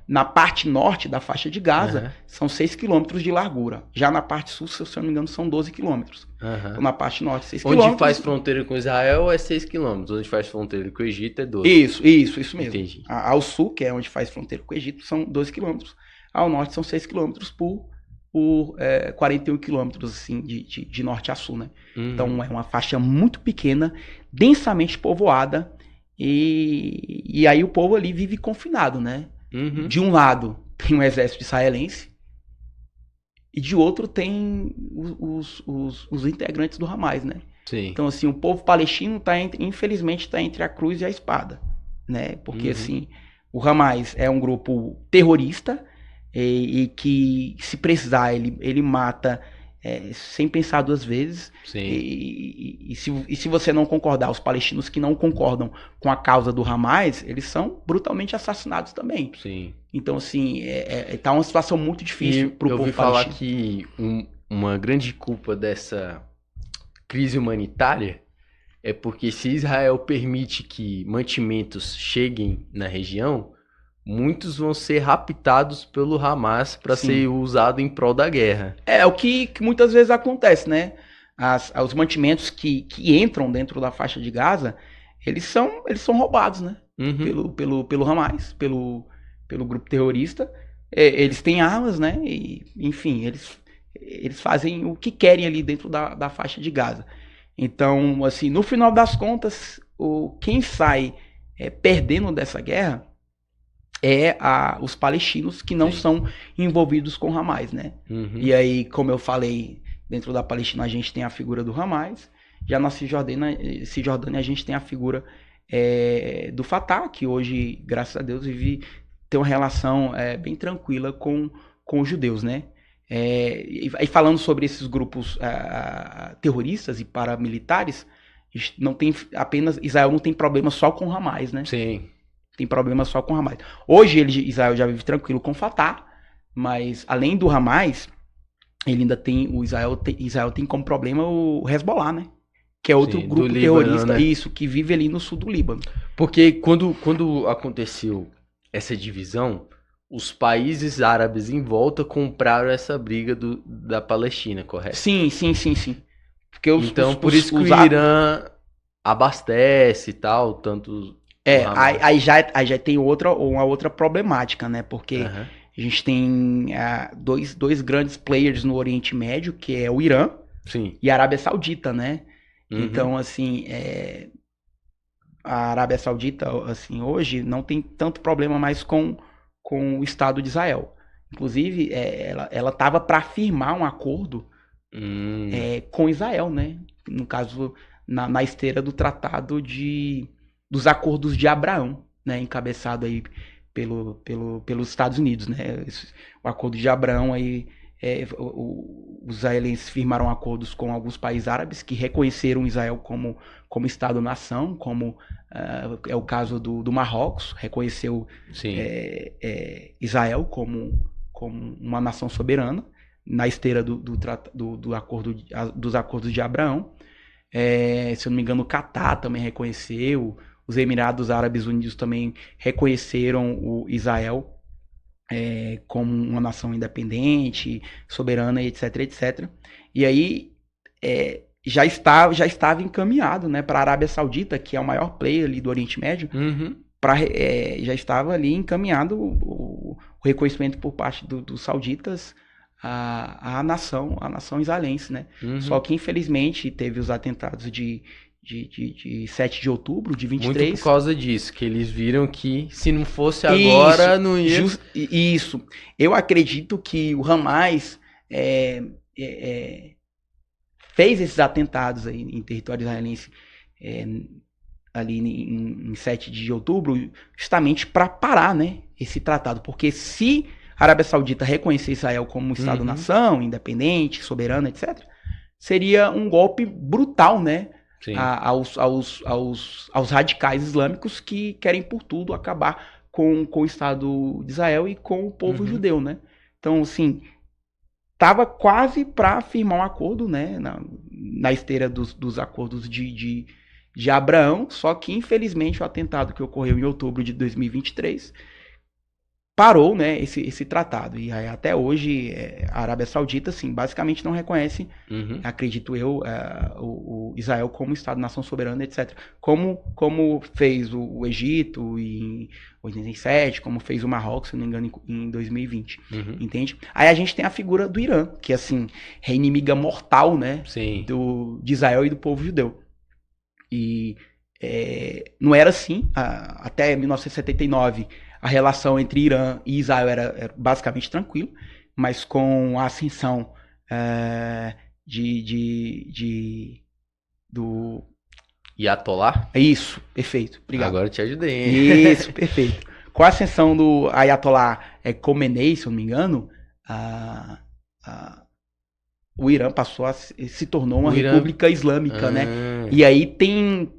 Speaker 1: Na parte norte da faixa de Gaza, são 6 quilômetros de largura. Já na parte sul, se eu não me engano, são 12 quilômetros. Então, na parte norte, 6 quilômetros.
Speaker 2: Onde faz fronteira com Israel é 6 quilômetros. Onde faz fronteira com o Egito é 12.
Speaker 1: Isso mesmo.
Speaker 2: Entendi.
Speaker 1: Ao sul, que é onde faz fronteira com o Egito, são 12 quilômetros. Ao norte, são 6 quilômetros por 41 quilômetros, assim, de norte a sul, né? Então, é uma faixa muito pequena, densamente povoada. E aí o povo ali vive confinado, né? De um lado tem um exército israelense e de outro tem os integrantes do Hamas, né?
Speaker 2: Sim.
Speaker 1: Então, assim, o povo palestino infelizmente está entre a cruz e a espada, né? Porque, assim, o Hamas é um grupo terrorista e que, se precisar, ele mata sem pensar duas vezes.
Speaker 2: Sim.
Speaker 1: E se você não concordar, os palestinos que não concordam com a causa do Hamas, eles são brutalmente assassinados também.
Speaker 2: Sim.
Speaker 1: Então, assim, tá uma situação muito difícil para o povo palestino.
Speaker 2: Eu ouvi falar que uma grande culpa dessa crise humanitária é porque, se Israel permite que mantimentos cheguem na região, muitos vão ser raptados pelo Hamas para ser usado em prol da guerra.
Speaker 1: É o que muitas vezes acontece, né? Os mantimentos que entram dentro da faixa de Gaza, eles são roubados, né? Pelo Hamas, pelo grupo terrorista. Eles têm armas, né? E, enfim, eles fazem o que querem ali dentro da faixa de Gaza. Então, assim, no final das contas, quem sai perdendo dessa guerra os palestinos que não são envolvidos com o Hamas, né? E aí, como eu falei, dentro da Palestina a gente tem a figura do Hamas, já na Cisjordânia a gente tem a figura do Fatah, que hoje, graças a Deus, tem uma relação bem tranquila com os judeus, né? E falando sobre esses grupos terroristas e paramilitares, Israel não tem problema só com o Hamas, né?
Speaker 2: Sim.
Speaker 1: Tem problema só com o Hamas. Hoje Israel já vive tranquilo com o Fatah, mas além do Hamas, ele ainda tem Israel tem como problema o Hezbollah, né? Que é outro grupo terrorista, né? Isso, que vive ali no sul do Líbano.
Speaker 2: Porque quando aconteceu essa divisão, os países árabes em volta compraram essa briga da Palestina, correto?
Speaker 1: Sim. Porque
Speaker 2: Então, por isso que o Irã abastece e tal, tanto...
Speaker 1: aí já tem uma outra problemática, né? Porque
Speaker 2: Aham.
Speaker 1: a gente tem dois grandes players no Oriente Médio, que é o Irã
Speaker 2: Sim.
Speaker 1: e a Arábia Saudita, né?
Speaker 2: Uhum.
Speaker 1: Então, assim, a Arábia Saudita, assim, hoje não tem tanto problema mais com o Estado de Israel. Inclusive, ela estava para firmar um acordo com Israel, né? No caso, na esteira do tratado dos acordos de Abraão, né? Encabeçado aí pelos Estados Unidos, né? O acordo de Abraão aí, os israelenses firmaram acordos com alguns países árabes que reconheceram Israel como Estado-nação, como é o caso do Marrocos, reconheceu Israel como uma nação soberana, na esteira dos acordos de Abraão. Se eu não me engano, o Catar também reconheceu, os Emirados Árabes Unidos também reconheceram o Israel como uma nação independente, soberana, etc, etc. E aí já estava encaminhado, né, para a Arábia Saudita, que é o maior player ali do Oriente Médio, já estava ali encaminhado o reconhecimento por parte dos sauditas a nação israelense, né? Só que infelizmente teve os atentados de 7 de outubro de 23.
Speaker 2: Muito por causa disso, que eles viram que se não fosse agora, não ia...
Speaker 1: Isso. Eu acredito que o Hamas fez esses atentados aí em território israelense ali em 7 de outubro justamente para parar, né, esse tratado. Porque se a Arábia Saudita reconhecer Israel como um Estado-nação, independente, soberano, etc., seria um golpe brutal, né, aos radicais islâmicos que querem por tudo acabar com o Estado de Israel e com o povo judeu, né? Então, assim, estava quase para firmar um acordo, né, na esteira dos acordos de Abraão, só que infelizmente o atentado que ocorreu em outubro de 2023 parou, né, esse tratado. E aí, até hoje a Arábia Saudita, assim, basicamente não reconhece, acredito eu, o Israel como Estado-nação soberana, etc. Como fez o Egito em 87, como fez o Marrocos, se não me engano, em 2020. Entende? Aí a gente tem a figura do Irã, que, assim, é inimiga mortal, né, de Israel e do povo judeu. E não era assim, até 1979, a relação entre Irã e Israel era basicamente tranquila, mas com a ascensão do...
Speaker 2: Ayatollah?
Speaker 1: Isso, perfeito, obrigado.
Speaker 2: Agora eu te ajudei, hein?
Speaker 1: Isso, perfeito. Com a ascensão do Ayatollah Khomeini, se eu não me engano, o Irã passou se tornou uma república islâmica, né? E aí tem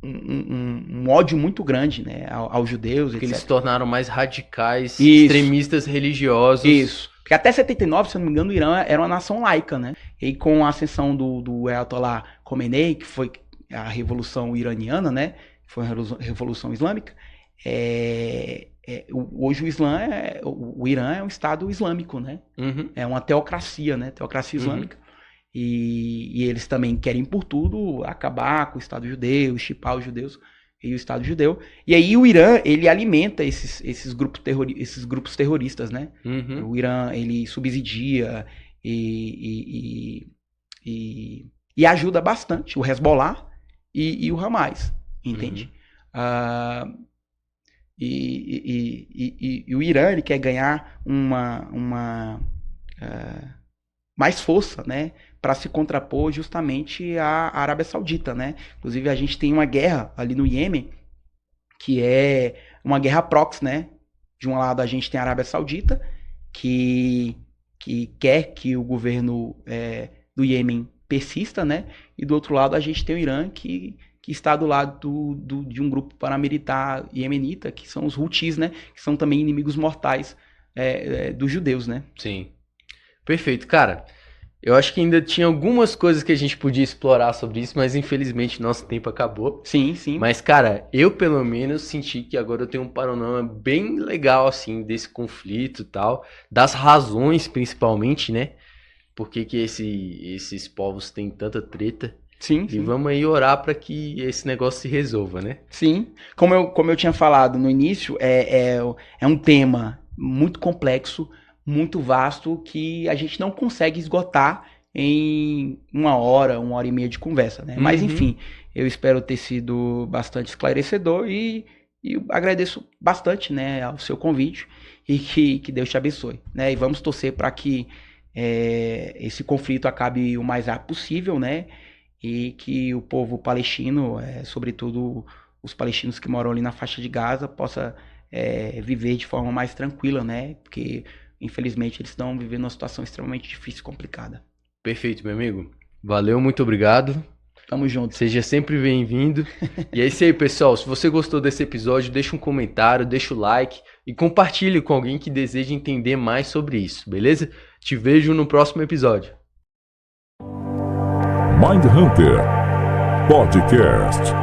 Speaker 1: um ódio muito grande, né, aos judeus,
Speaker 2: porque
Speaker 1: etc.
Speaker 2: eles se tornaram mais radicais, extremistas religiosos.
Speaker 1: Isso. Porque até 79, se eu não me engano, o Irã era uma nação laica, né? E com a ascensão do Ayatollah Khomeini, que foi a revolução iraniana, né? Foi a revolução islâmica. Hoje o Irã é um estado islâmico, né? É uma teocracia, né? Teocracia islâmica. E eles também querem por tudo acabar com o Estado judeu, chipar os judeus e o Estado judeu. E aí o Irã, ele alimenta esses grupos terroristas, né? O Irã, ele subsidia e ajuda bastante o Hezbollah e o Hamas, entende? E o Irã, ele quer ganhar mais força, né, para se contrapor justamente à Arábia Saudita, né? Inclusive a gente tem uma guerra ali no Iêmen, que é uma guerra proxy, né? De um lado a gente tem a Arábia Saudita, que quer que o governo do Iêmen persista, né? E do outro lado a gente tem o Irã, que está do lado de um grupo paramilitar iemenita, que são os Houthis, né? Que são também inimigos mortais dos judeus, né?
Speaker 2: Sim. Perfeito, cara. Eu acho que ainda tinha algumas coisas que a gente podia explorar sobre isso, mas infelizmente nosso tempo acabou.
Speaker 1: Sim, sim.
Speaker 2: Mas, cara, eu pelo menos senti que agora eu tenho um panorama bem legal, assim, desse conflito e tal, das razões principalmente, né? Por que que esses povos têm tanta treta.
Speaker 1: Sim,
Speaker 2: E
Speaker 1: sim.
Speaker 2: vamos aí orar para que esse negócio se resolva, né?
Speaker 1: Sim. Como eu tinha falado no início, é um tema muito complexo, muito vasto, que a gente não consegue esgotar em uma hora e meia de conversa, né? Mas,
Speaker 2: Uhum.
Speaker 1: enfim, eu espero ter sido bastante esclarecedor e agradeço bastante, né, ao seu convite e que Deus te abençoe, né? E vamos torcer para que esse conflito acabe o mais rápido possível, né? E que o povo palestino, sobretudo os palestinos que moram ali na faixa de Gaza, possa viver de forma mais tranquila, né? Porque, infelizmente, eles estão vivendo uma situação extremamente difícil e complicada.
Speaker 2: Perfeito, meu amigo. Valeu, muito obrigado.
Speaker 1: Tamo junto.
Speaker 2: Seja sempre bem-vindo. E é isso aí, pessoal. Se você gostou desse episódio, deixa um comentário, deixa o like e compartilhe com alguém que deseja entender mais sobre isso, beleza? Te vejo no próximo episódio.
Speaker 3: Mind Hunter Podcast.